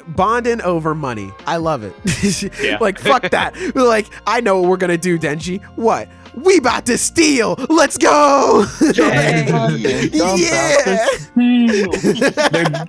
Bonding over money. I love it. Yeah. Like, fuck that. Like, I know what we're gonna do, Denji. What? We about to steal. Let's go. Yeah.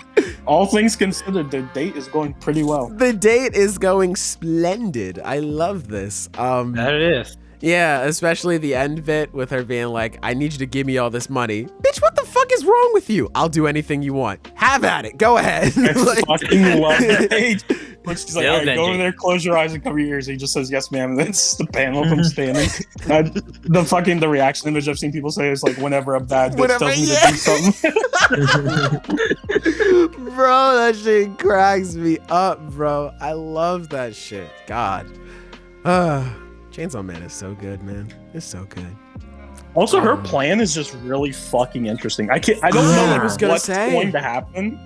All things considered, their date is going pretty well. The date is going splendid. I love this. That it is. Yeah, especially the end bit with her being like, I need you to give me all this money. Bitch, what the fuck is wrong with you? I'll do anything you want. Have at it. Go ahead. I fucking love that page. Which is like, Yeah, all right, go Benji. over there, close your eyes and cover your ears. He just says, yes, ma'am. And then it's the panel of him standing. The reaction image I've seen people say is like, whenever a bad bitch tells me to do something. Bro, that shit cracks me up, bro. I love that shit. God. Chainsaw Man is so good, man. It's so good. Also, her plan is just really fucking interesting. I don't know I was gonna what's say. going to happen,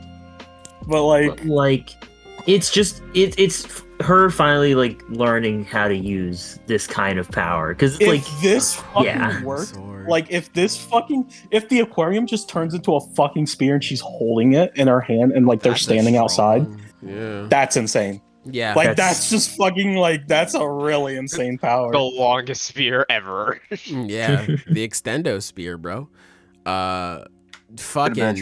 but like it's her finally like learning how to use this kind of power because it's if like this fucking yeah. worked, Sword. like if the aquarium just turns into a fucking spear and she's holding it in her hand and like they're That's a standing outside, strong- Yeah. that's insane. Yeah. Like that's just fucking like that's a really insane power. The longest spear ever. Yeah. The extendo spear, bro. Fucking.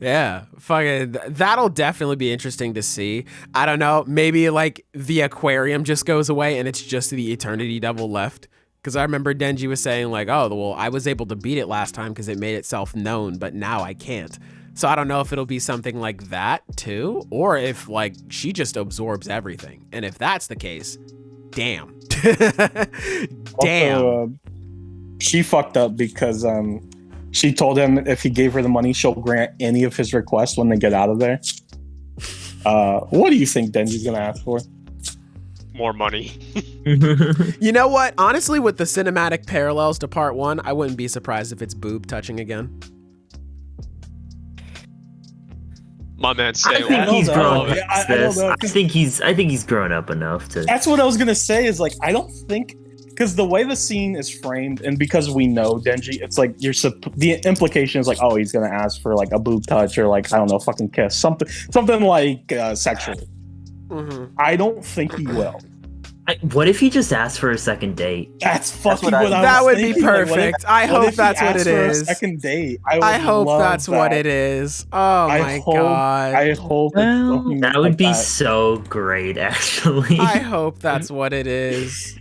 Yeah, fucking that'll definitely be interesting to see. I don't know, maybe like the aquarium just goes away and it's just the eternity devil left. Because I remember Denji was saying like, oh, well, I was able to beat it last time because it made itself known, but now I can't. So I don't know if it'll be something like that too, or if like she just absorbs everything. And if that's the case, damn. Damn. Also, she fucked up because she told him if he gave her the money, she'll grant any of his requests when they get out of there. What do you think Denji's gonna ask for? More money. You know what? Honestly, with the cinematic parallels to part 1, I wouldn't be surprised if it's boob touching again. My man, I say think know he's that. grown up. Yeah, I don't know, I think he's grown up enough to. That's what I was gonna say. Is like I don't think because the way the scene is framed, and because we know Denji, it's like the implication is like, oh, he's gonna ask for like a boob touch or like I don't know, fucking kiss, something like sexual. Mm-hmm. I don't think he will. What if he just asked for a second date? That's fucking what I- what I was That would thinking. be Like, perfect. I what hope if he that's what asked it for a is. second date? I hope love that's what that. it is. Oh my hope- god. I hope Well, it's fucking that would like be that. so great, actually. I hope that's what it is.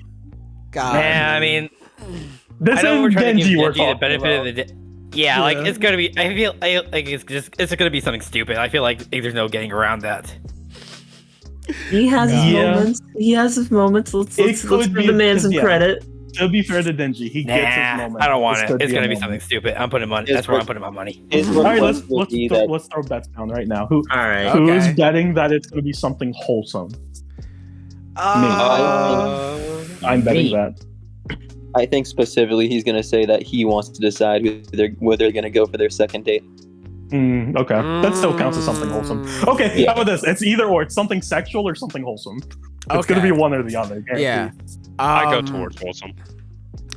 God. Man, I mean, This I know is we're trying to Denji give we're Denji the talking benefit about. of the day. Yeah, like it's gonna be. I feel like it's gonna be something stupid. I feel like there's no getting around that. He has his Yeah. moments. He has his moments. Let's could give be- the man some yeah. credit. To be fair to Denji, he gets his Nah, moment. I don't want This it. could It's gonna a be moment. something stupid. I'm putting money. It's That's where what- I'm putting my money. His All right, request will be that let's throw bets down right now. Who All right. Okay. who's betting that it's going to be something wholesome? I'm betting Me. that. I think specifically he's going to say that he wants to decide whether they're going to go for their second date. Okay, that still counts as something wholesome. Okay, Yeah. how about this? It's either or. It's something sexual or something wholesome. It's going to Okay. be one or the other. Guaranteed. Yeah. I go towards wholesome.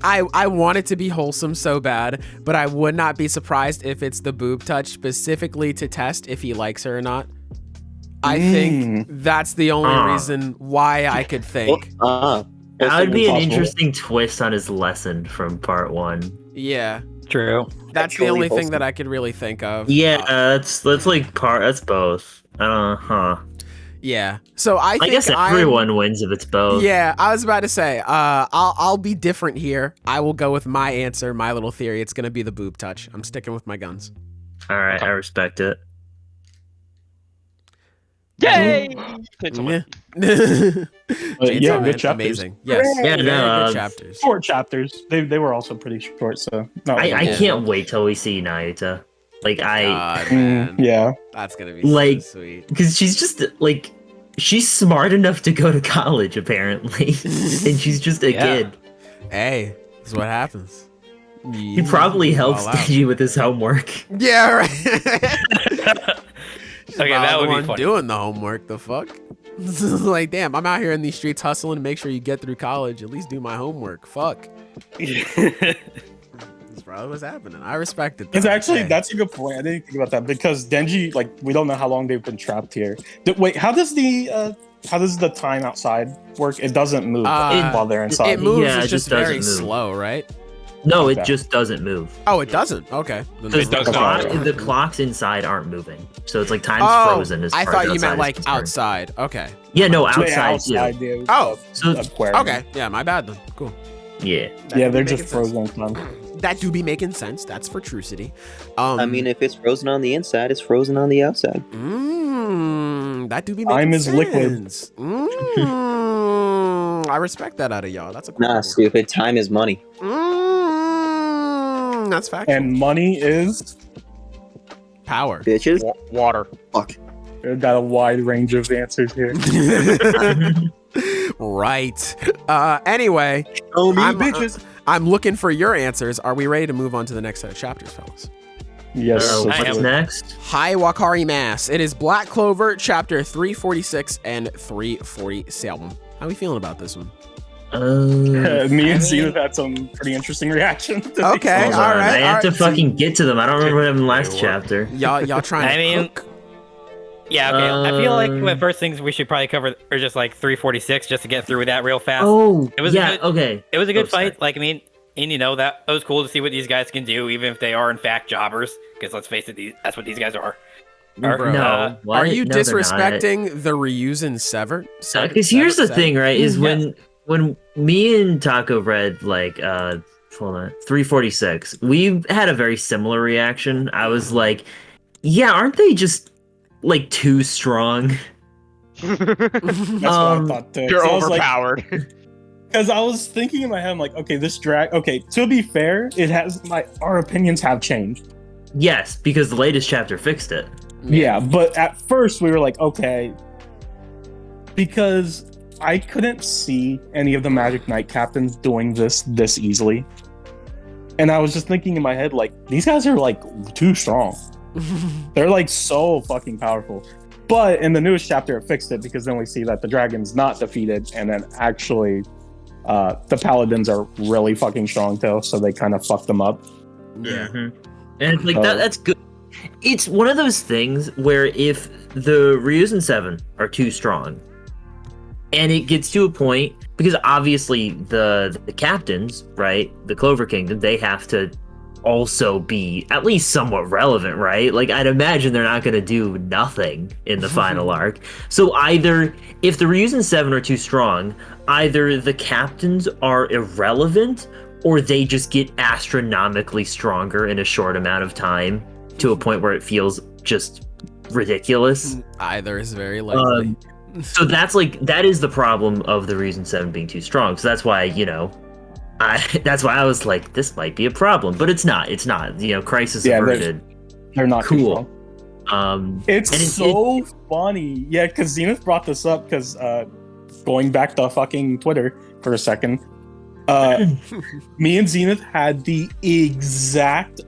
I want it to be wholesome so bad, but I would not be surprised if it's the boob touch specifically to test if he likes her or not. I think that's the only reason why I could think. That would be an possible. interesting twist on his lesson from part 1. Yeah. True. That's the Sexually only thing wholesome. that I could really think of. Yeah, that's like that's both. Yeah. So I think guess everyone wins if it's both. Yeah, I was about to say, I'll be different here. I will go with my answer, my little theory. It's gonna be the boob touch. I'm sticking with my guns. All right, I respect it. Yay! Chainsaw Man. Chainsaw Man, good chapters. amazing. Yes, Yeah, very no, good chapters. Short chapters. They were also pretty short, so. I can't wait till we see Naruto. Like God, man. Yeah. That's gonna be Like- so sweet. because she's just like, she's smart enough to go to college apparently, and she's just a kid. Hey, this is what happens. He probably helps Denji with his homework. Yeah, right. Okay, that would be funny. Doing the homework. The fuck? Like, damn, I'm out here in these streets hustling to make sure you get through college. At least do my homework. Fuck. That's probably what's happening. I respect it. It's though. actually, Hey. that's a good point. I didn't think about that because Denji, like, we don't know how long they've been trapped here. Wait, how does the time outside work? It doesn't move while they're inside. It moves. Yeah, It's it just just doesn't very move. slow, right? No, Okay. it just doesn't move. Oh, it doesn't. Okay. Then Because It the, does not. the clocks inside aren't moving, so it's like time's Oh, frozen. As I far thought as you meant outside is like concerned. outside. Okay. Yeah, no, Yeah, outside, too. yeah, Oh, So aquarium. Okay. Yeah, my bad then. Cool. yeah, That Yeah, do they're be just making sense. frozen in time. That do be making sense. That's for True City. I mean, if it's frozen on the inside, it's frozen on the outside. That do be making Time is sense. liquid. I respect that out of y'all. That's a cool Nah, one. stupid. Time is money. That's factual. And money is Power. Bitches. Water. Fuck. They've got a wide range of answers here. Right. Anyway, Oh, me, I'm- bitches. I'm looking for your answers. Are we ready to move on to the next set of chapters, fellas? Yes. What's I am. next? Hi, Wakari Mass. It is Black Clover, chapter 346 and 347. How are we feeling about this one? Me and Zenith had some pretty interesting reactions. to these. Okay, Hold all on, right. I have to all right. fucking get to them. I don't remember what happened last chapter. Y'all trying to I mean, cook? Yeah, okay. I feel like the first things we should probably cover are just like 346 just to get through that real fast. Oh, It was a yeah, good- okay. It was a good Oh, sorry. fight. Like, I mean, and you know, that was cool to see what these guys can do, even if they are in fact jobbers. Because let's face it, that's what these guys are. Bro, No, what? Are you No, they're not. disrespecting the Ryuzen Sever? Because here's the thing, right? Is Yeah. when me and Taco read like hold on, 346, we had a very similar reaction. I was like, yeah, aren't they just like too strong? That's what I thought too. You're So I was like, overpowered. because I was thinking in my head, I'm like, okay, this drag. Okay, to be fair, our opinions have changed. Yes, because the latest chapter fixed it. Yeah, but at first we were like, okay, because I couldn't see any of the Magic Knight captains doing this easily, and I was just thinking in my head, like, these guys are like too strong. They're like so fucking powerful. But in the newest chapter, it fixed it because then we see that the dragon's not defeated, and then actually, the paladins are really fucking strong too. So they kind of fucked them up. Yeah. And it's like that's good. It's one of those things where if the Ryuzen 7 are too strong, and it gets to a point, because obviously the captains, right, the Clover Kingdom, they have to also be at least somewhat relevant, right? Like, I'd imagine they're not going to do nothing in the final arc. So either, if the Ryuzen 7 are too strong, either the captains are irrelevant, or they just get astronomically stronger in a short amount of time to a point where it feels just ridiculous. Either is very likely. So that is the problem of the Ryuzen 7 being too strong. So that's why, that's why I was like, this might be a problem, but it's not. It's not. Crisis averted. They're not too Cool. strong. It's so funny. Yeah, because Zenith brought this up because going back to fucking Twitter for a second, me and Zenith had the exact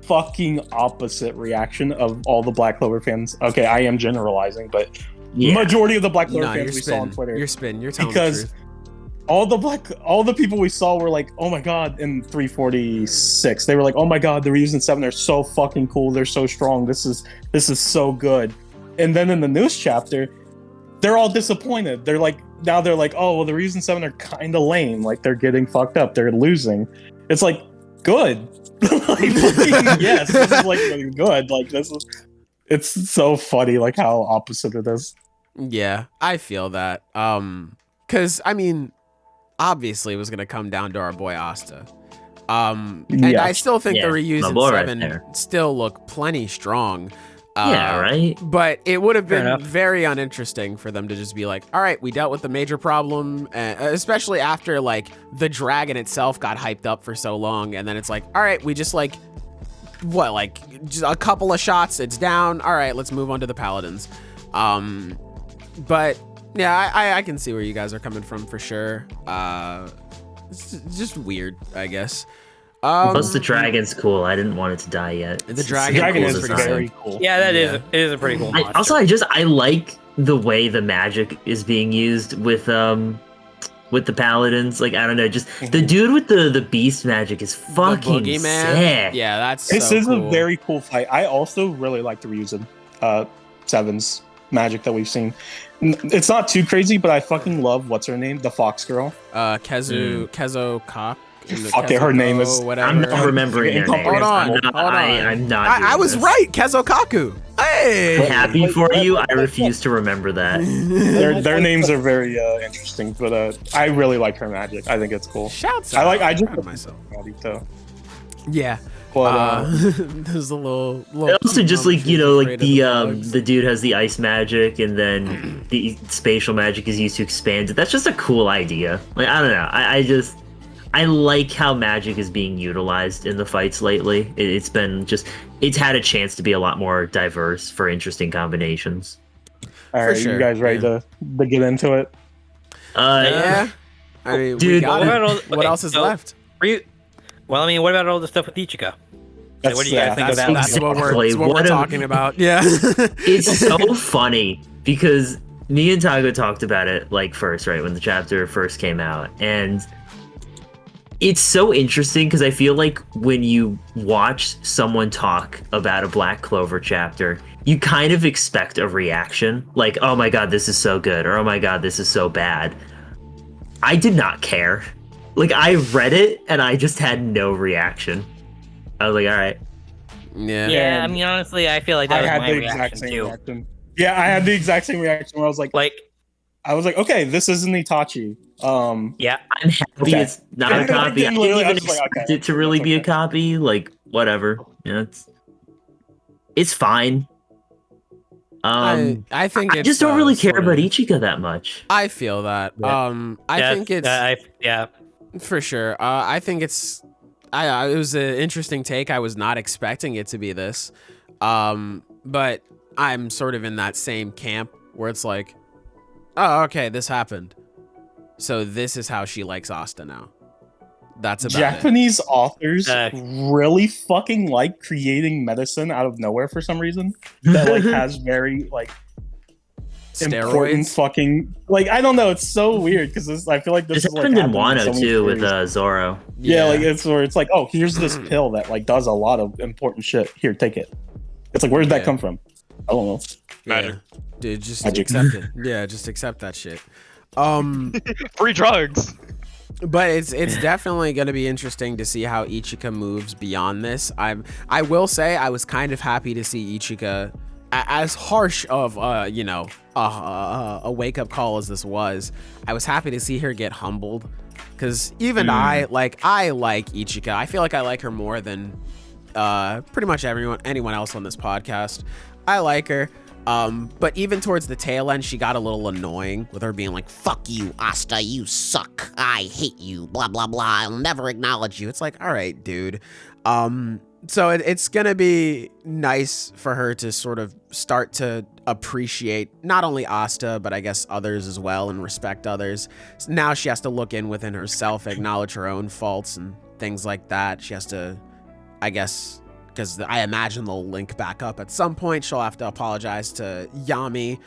fucking opposite reaction of all the Black Clover fans. Okay, I am generalizing, but majority of the Black Clover fans we saw on Twitter. You're spinning. You're telling because the truth. all the people we saw were like, oh my god, in 346 they were like, oh my god, the Ryuzen 7 are so fucking cool, they're so strong, this is so good. And then in the newest chapter they're all disappointed. They're like, oh well, the Ryuzen 7 are kind of lame, like they're getting fucked up, they're losing. It's like, good. Yes, this is like good. Like, it's so funny like how opposite it is. Yeah, I feel that. Because I mean, obviously it was gonna come down to our boy Asta. And Yeah. I still think the my Ryuzen boy right 7 there. still look plenty strong. Yeah, right. But it would have Fair been enough. very uninteresting for them to just be like, all right, we dealt with the major problem, especially after like the dragon itself got hyped up for so long. And then it's like, all right, we just like, just a couple of shots, it's down. All right, let's move on to the paladins. But yeah, I can see where you guys are coming from for sure. It's just weird, I guess. Plus, the dragon's cool. I didn't want it to die yet. The It's dragon a Dragon cool is design. very cool. Yeah, that is Yeah. it is a pretty cool monster. I like the way the magic is being used with the paladins. Like, I don't know, just the dude with the beast magic is fucking the boogeyman. sick. Yeah, that's This so is cool. a very cool fight. I also really like the Ryuzen Seven's magic that we've seen. It's not too crazy, but I fucking love what's her name, the Fox girl. Kezo Cock. Fuck it, her name is- whatever. I'm not remembering their names. Hold on, I'm not. I doing was this. right, Kezokaku. Hey. I'm happy for you. I refuse to remember that. Their names are very interesting, but I really like her magic. I think it's cool. Shouts I out. like. I just Proud of myself. too. Yeah. But There's a little. Also, just like, you know, like created bugs. the dude has the ice magic, and then the spatial magic is used to expand it. That's just a cool idea. Like, I don't know. I like how magic is being utilized in the fights lately. It's had a chance to be a lot more diverse for interesting combinations. all right, sure, you guys ready to get into it? Yeah. I mean, we Dude, got what it. about all- What okay, else is so- left? Well, I mean, what about all the stuff with Ichika? What do you guys think of that? That's what we're Exactly. talking about. Yeah. It's so funny because me and Tago talked about it like first, right, when the chapter first came out, and it's so interesting because I feel like when you watch someone talk about a Black Clover chapter, you kind of expect a reaction, like, oh my god, this is so good, or oh my god, this is so bad. I did not care. Like, I read it and I just had no reaction. I was like, all right. Yeah. Yeah, I mean, honestly, I feel like that I was had my the exact reaction same too. reaction. Yeah, I had the exact same reaction where I was like, okay, this isn't Itachi. Yeah, I'm happy Okay. it's not a copy. I didn't Literally, I even was like, expect okay, it to really that's be a okay. copy. Like, whatever. Yeah, it's fine. I think I it's, just don't really care sort about of- Ichika that much. I feel that. Yeah. I think it's yeah. for sure. I think it's. It was an interesting take. I was not expecting it to be this, but I'm sort of in that same camp where it's like, oh, okay, this happened, so this is how she likes Asta now. That's about Japanese authors Uh, really fucking like creating medicine out of nowhere for some reason that like has very like it. important Steroids. fucking like I don't know. It's so weird because I feel like this This is like happened in happening Wano so many too with series. Zoro. Yeah, like it's where it's like, oh, here's this pill that like does a lot of important shit. Here, take it. It's like, where did that Yeah. come from? I don't know. Magic. Yeah. Dude, just Magic. accept it. Yeah, just accept that shit. Free drugs. But it's definitely going to be interesting to see how Ichika moves beyond this. I will say I was kind of happy to see Ichika, as harsh of a wake up call as this was. I was happy to see her get humbled, because even I like Ichika. I feel like I like her more than pretty much anyone else on this podcast. I like her. But even towards the tail end, she got a little annoying with her being like, fuck you, Asta, you suck. I hate you, blah, blah, blah. I'll never acknowledge you. It's like, all right, dude. So it's going to be nice for her to sort of start to appreciate not only Asta, but I guess others as well, and respect others. So now she has to look within herself, acknowledge her own faults and things like that. She has to, I guess, because I imagine they'll link back up at some point. She'll have to apologize to Yami.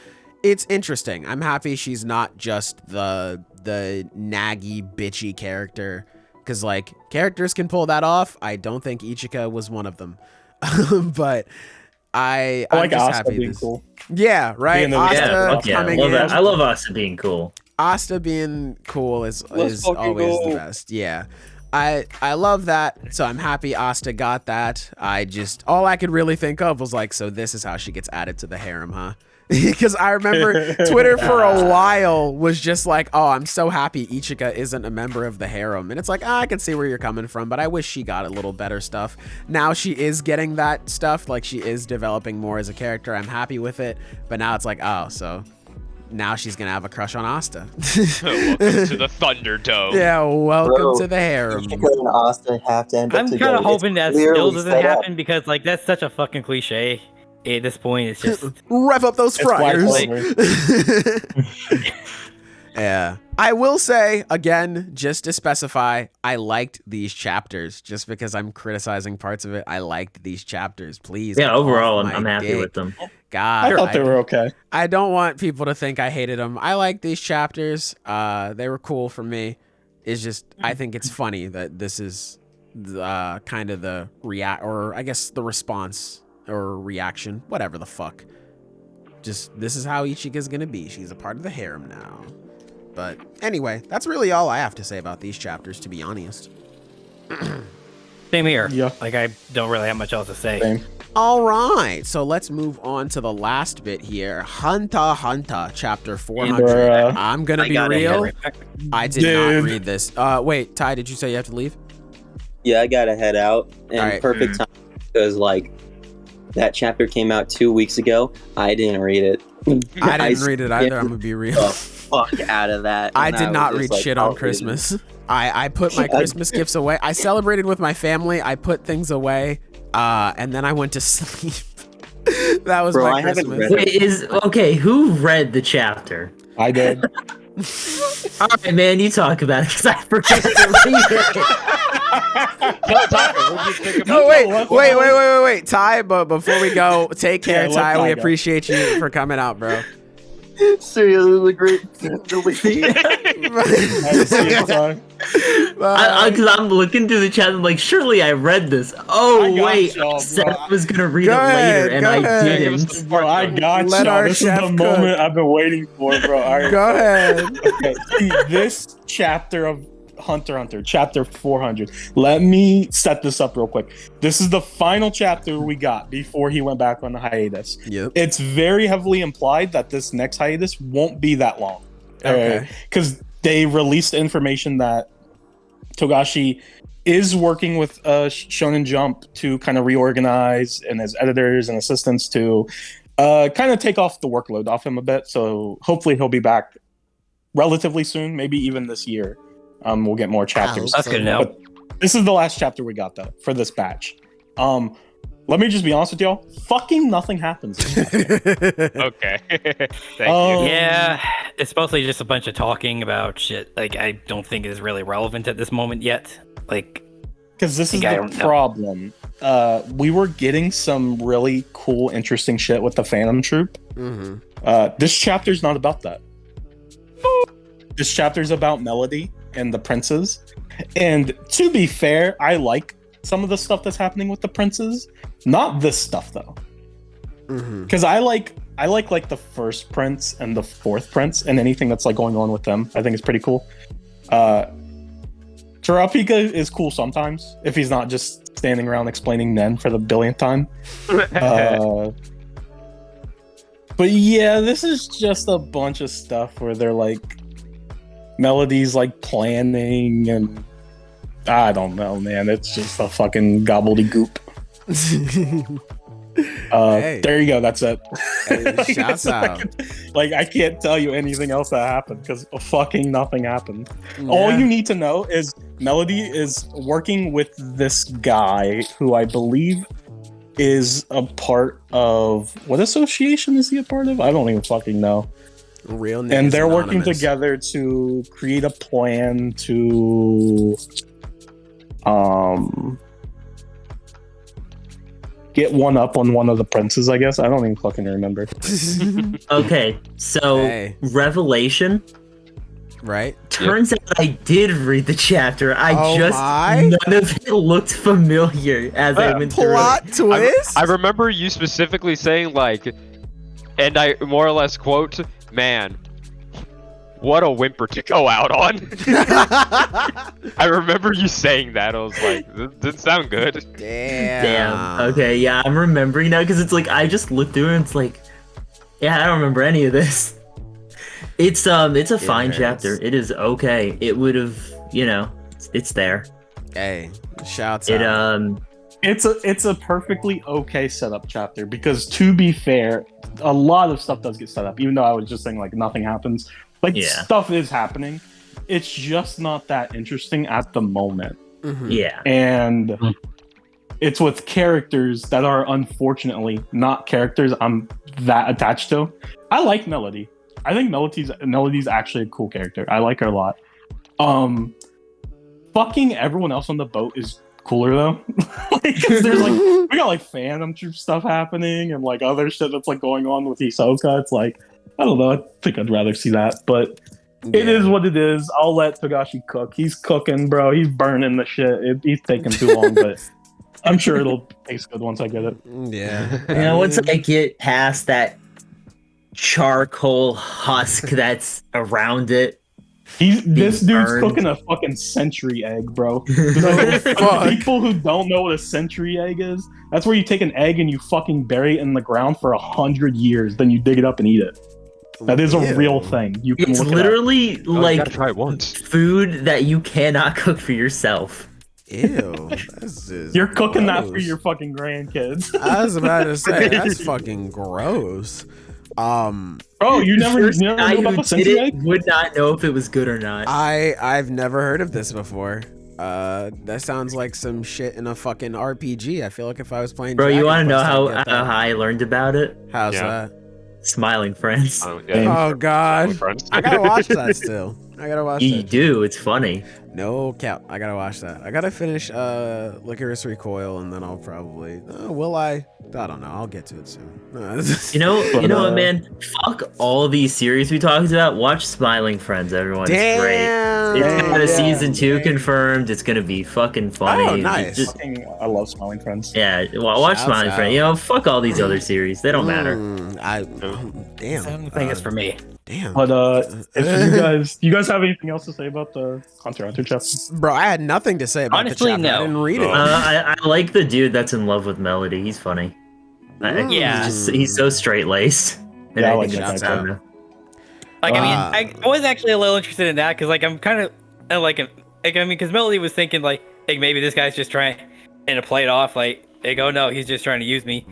It's interesting. I'm happy she's not just the naggy, bitchy character, because like characters can pull that off. I don't think Ichika was one of them, but I'm like just Asta happy. being cool. Yeah, right. Being the- Asta Yeah, fuck yeah. coming Love in. that. I love Asta being cool. Asta being cool is Let's fucking always go. the best. Yeah. I love that. So I'm happy Asta got that. All I could really think of was like, so this is how she gets added to the harem, huh? Because I remember Twitter for a while was just like, oh, I'm so happy Ichika isn't a member of the harem. And it's like, I can see where you're coming from, but I wish she got a little better stuff. Now she is getting that stuff. Like, she is developing more as a character. I'm happy with it. But now it's like, oh, so now she's going to have a crush on Asta. Welcome to the Thunderdome. Yeah, welcome to the harem. Ichika and Asta have to end up I'm together. kind of hoping that It's clearly still doesn't set up. happen because like that's such a fucking cliche. At this point, it's just Rev up those It's Black fryers. Clover. Yeah. I will say, again, just to specify, I liked these chapters. Just because I'm criticizing parts of it, I liked these chapters. Please. Yeah, get overall, off my I'm happy dick. with them. God. I thought they were okay. I don't want people to think I hated them. I like these chapters. They were cool for me. It's just, I think it's funny that this is kind of the the response or reaction, whatever the fuck. Just, this is how Ichika's gonna be. She's a part of the harem now. But anyway, that's really all I have to say about these chapters, to be honest. same here. Yeah. Like I don't really have much else to say. Same. All right, so let's move on to the last bit here. Hunter x Hunter, chapter 400. Bruh. I'm gonna I be got it. real. I did not Dude. read this. Wait, Ty, did you say you have to leave? Yeah, I gotta head out. And Alright. perfect time because like that chapter came out 2 weeks ago. I didn't read it. I didn't read it either. skipped I'm gonna be real. the fuck out of that. I and did not was read just like, shit I'll on read it. Christmas. I put my Christmas gifts away. I celebrated with my family. I put things away, and then I went to sleep. That was Bro, my I haven't Christmas. read Wait, who read the chapter? I did. All right, man, you talk about it because I forgot to read it. No, Tucker, what did you think about Oh, wait, Ty, but before we go, take care, Yeah, let Ty. Ty We go. appreciate you for coming out, bro. Seriously, it was a great. I see it, son. Because I'm looking through the chat, I'm like, surely I read this. Oh, I got wait, y'all, I said bro. I was going to read Go it ahead, later, and go I ahead. Give us didn't. the Bro, I got Let you. our This is chef the cook. moment I've been waiting for, bro. All right. Go ahead. Okay, see, this chapter of Hunter x Hunter, chapter 400. Let me set this up real quick. This is the final chapter we got before he went back on the hiatus. Yep. It's very heavily implied that this next hiatus won't be that long. Okay. Because they released information that Togashi is working with Shonen Jump to kind of reorganize and as editors and assistants to kind of take off the workload off him a bit. So hopefully he'll be back relatively soon, maybe even this year. We'll get more chapters. That's good to know. But this is the last chapter we got though for this batch. Let me just be honest with y'all. Fucking nothing happens. Okay. Thank Oh. you. Yeah, it's mostly just a bunch of talking about shit. Like I don't think it is really relevant at this moment yet. Like Because this is I the don't know. problem. We were getting some really cool, interesting shit with the Phantom Troop. Mm-hmm. This chapter's not about that. This chapter's about Melody and the princes. And to be fair, I like some of the stuff that's happening with the princes. Not this stuff though. Mm-hmm. Because I like the first prince and the fourth prince and anything that's like going on with them. I think it's pretty cool. Terapika is cool sometimes if he's not just standing around explaining Nen for the billionth time. But yeah, this is just a bunch of stuff where they're like Melody's like planning and I don't know, man. It's just a fucking gobbledygook. Hey. There you go. That's it. Hey, shouts out. Like I can't tell you anything else that happened because fucking nothing happened. All Yeah. you need to know is Melody is working with this guy who I believe is a part of what association is he a part of? I don't even fucking know. Real And niggas they're working anonymous. together to create a plan to get one up on one of the princes, I guess. I don't even fucking remember. Okay, so Hey. revelation. Right? Turns out I did read the chapter. my. None of it looked familiar as I went through it. Plot twist? I remember you specifically saying like, and I more or less quote, "Man, what a whimper to go out on." I remember you saying that. I was like, "This didn't sound good." Damn. Damn. Okay, yeah, I'm remembering now because it's like I just looked through and it's like, Yeah, I don't remember any of this. It's a fine chapter. It is okay. It would have, it's there. Hey, shouts out. It's a perfectly okay setup chapter because, to be fair, a lot of stuff does get set up. Even though I was just saying like nothing happens, stuff is happening. It's just not that interesting at the moment. Mm-hmm. Yeah, and it's with characters that are unfortunately not characters I'm that attached to. I like Melody. I think Melody's actually a cool character. I like her a lot. Fucking everyone else on the boat is cooler though. Because there's we got Phantom Troop stuff happening and other shit that's going on with Hisoka. It's I don't know. I think I'd rather see that, but it is what it is. I'll let Togashi cook. He's cooking, bro. He's burning the shit. He's taking too long, but I'm sure it'll taste good once I get it. Yeah. Once I get past that charcoal husk that's around it. This dude's cooking a fucking century egg, bro. So, people who don't know what a century egg is, that's where you take an egg and you fucking bury it in the ground for 100 years, then you dig it up and eat it. That is a real thing. You can it's look literally try it once. Food that you cannot cook for yourself. Ew. You're cooking that for your fucking grandkids. I was about to say, that's fucking gross. Bro, you never knew about the century egg? Would not know if it was good or not. I've never heard of this before. That sounds like some shit in a fucking RPG. I feel like if I was playing, bro, you want to know how I learned about it? How's that? Smiling Friends. Oh god, I gotta watch that still. I gotta watch You do. It's funny. No cap. I gotta watch that. I gotta finish Licorice Recoil, and then I'll probably. Will I? I don't know. I'll get to it soon. You know what, man? Fuck all these series we talked about. Watch Smiling Friends, everyone. It's great. It's got a season 2 confirmed. It's gonna be fucking funny. Oh, nice. I love Smiling Friends. Yeah, watch Smiling Friends. Fuck all these other series. They don't matter. Damn. Same thing is for me. Damn. But if you guys have anything else to say about the Hunter x Hunter chapter? Bro, I had nothing to say about Honestly, the chapter. I didn't read it. I like the dude that's in love with Melody. He's funny. Yeah. He's so straight laced. Yeah, I like that guy. I was actually a little interested in that because I'm kind of because Melody was thinking maybe this guy's just trying to play it off oh no, he's just trying to use me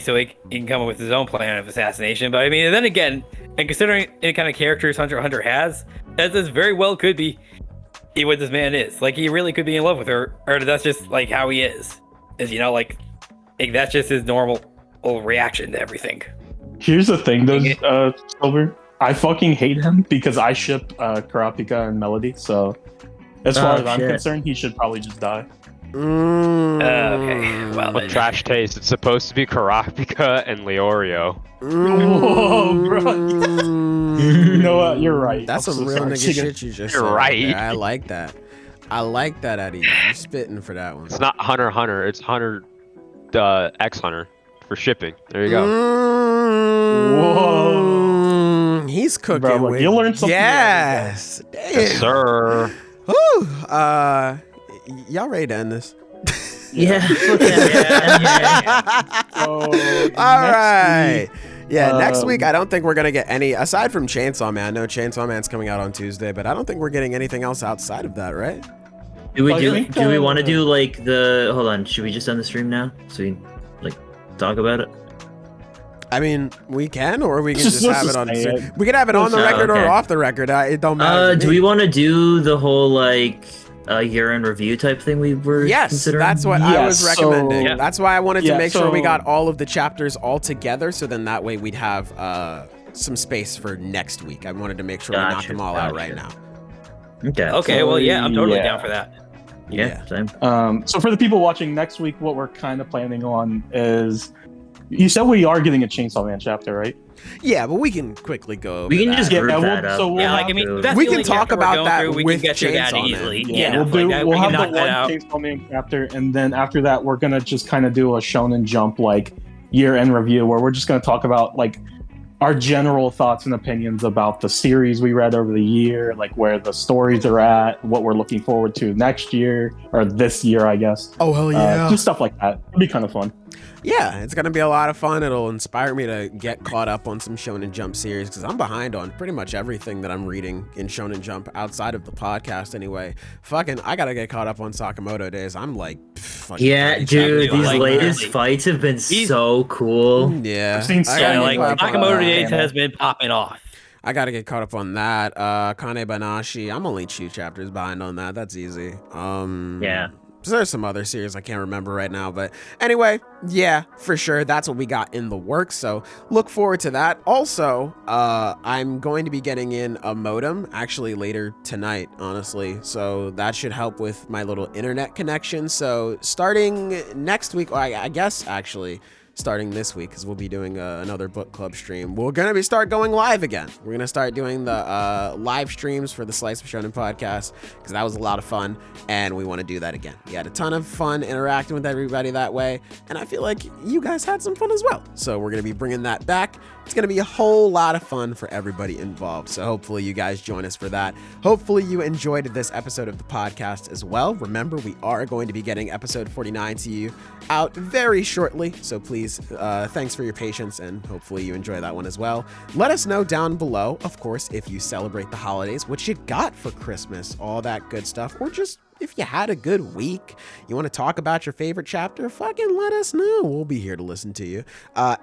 so he can come up with his own plan of assassination. But then again, and considering any kind of characters Hunter x Hunter has, that this very well could be what this man is. He really could be in love with her, or that's just how he is that's just his normal reaction to everything. Here's the thing, though, Clover. I fucking hate him because I ship Kurapika and Melody. So, as far as I'm concerned, he should probably just die. Okay. Well, what trash taste? It's supposed to be Kurapika and Leorio. Whoa, bro. You know what? You're right. That's some real nigga shit you just said. You're right. I like that. I like that out of you. You're spitting for that one. It's not Hunter x Hunter. It's Hunter X Hunter for shipping. There you go. Whoa. He's cooking. Bro, you learned something. Yes. Damn. Yes, sir. Whew. Y'all ready to end this? Yeah. So, all right. Next week I don't think we're gonna get any aside from Chainsaw Man. I know Chainsaw Man's coming out on Tuesday, but I don't think we're getting anything else outside of that, right? Do we want to do hold on, should we just end the stream now so we talk about it? I mean, we can, or we can just have it on. It. We can have it on the record or off the record. It don't matter. Do we want to do the whole year-end review type thing we were considering? That's what I was recommending. Yeah. That's why I wanted to make sure we got all of the chapters all together, so then that way we'd have some space for next week. I wanted to make sure we knocked them all out right now. Okay. Well, yeah, I'm totally down for that. Yeah, same. So for the people watching next week, what we're kind of planning on is, you said we are getting a Chainsaw Man chapter, right? Yeah, but we can quickly go over We can that. just group that up. So we can talk about that with we can get to that Chainsaw Man. easily. Yeah, we'll have the one Chainsaw Man chapter, and then after that, we're gonna just kind of do a Shonen Jump year-end review where we're just gonna talk about our general thoughts and opinions about the series we read over the year, where the stories are at, what we're looking forward to next year or this year, I guess. Oh hell yeah! Just stuff like that. It'll be kind of fun. Yeah, it's going to be a lot of fun. It'll inspire me to get caught up on some Shonen Jump series because I'm behind on pretty much everything that I'm reading in Shonen Jump outside of the podcast anyway. Fucking, I got to get caught up on Sakamoto Days. I'm like, yeah, dude, these latest fights have been so cool. Yeah. I've seen Sakamoto Days has been popping off. I got to get caught up on that. Kane Banashi, I'm only 2 chapters behind on that. That's easy. Yeah. So there's some other series I can't remember right now, but anyway, yeah, for sure. That's what we got in the works. So look forward to that. Also, I'm going to be getting in a modem actually later tonight, honestly. So that should help with my little internet connection. So starting next week, or I guess actually starting this week, because we'll be doing another book club stream. We're going to start going live again. We're going to start doing the live streams for the Slice of Shonen podcast, because that was a lot of fun, and we want to do that again. We had a ton of fun interacting with everybody that way, and I feel like you guys had some fun as well. So we're going to be bringing that back. It's going to be a whole lot of fun for everybody involved. So hopefully you guys join us for that. Hopefully you enjoyed this episode of the podcast as well. Remember, we are going to be getting episode 49 to you out very shortly. So please, thanks for your patience, and hopefully you enjoy that one as well. Let us know down below, of course, if you celebrate the holidays, what you got for Christmas, all that good stuff, or just if you had a good week, you want to talk about your favorite chapter, fucking let us know. We'll be here to listen to you.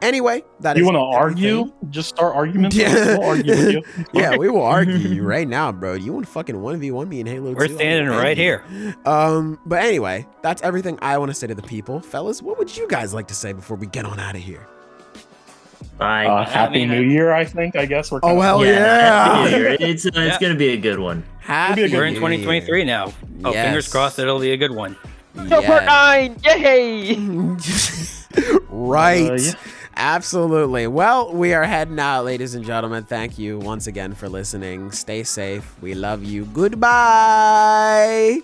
Anyway, that you is want to everything. argue? Just start arguments. Yeah. We'll argue with you. Yeah, we will argue you right now, bro. You want to fucking 1v1 me in Halo 2? We're standing right here. But anyway, that's everything I want to say to the people. Fellas, what would you guys like to say before we get on out of here? Bye. Happy New Year, I guess we're Oh, hell yeah. Happy New Year. It's gonna be a good one. We're in 2023 now. Oh, Yes. fingers crossed it'll be a good one. Part 9! Yay! Right. Yeah. Absolutely. Well, we are heading out, ladies and gentlemen. Thank you once again for listening. Stay safe. We love you. Goodbye.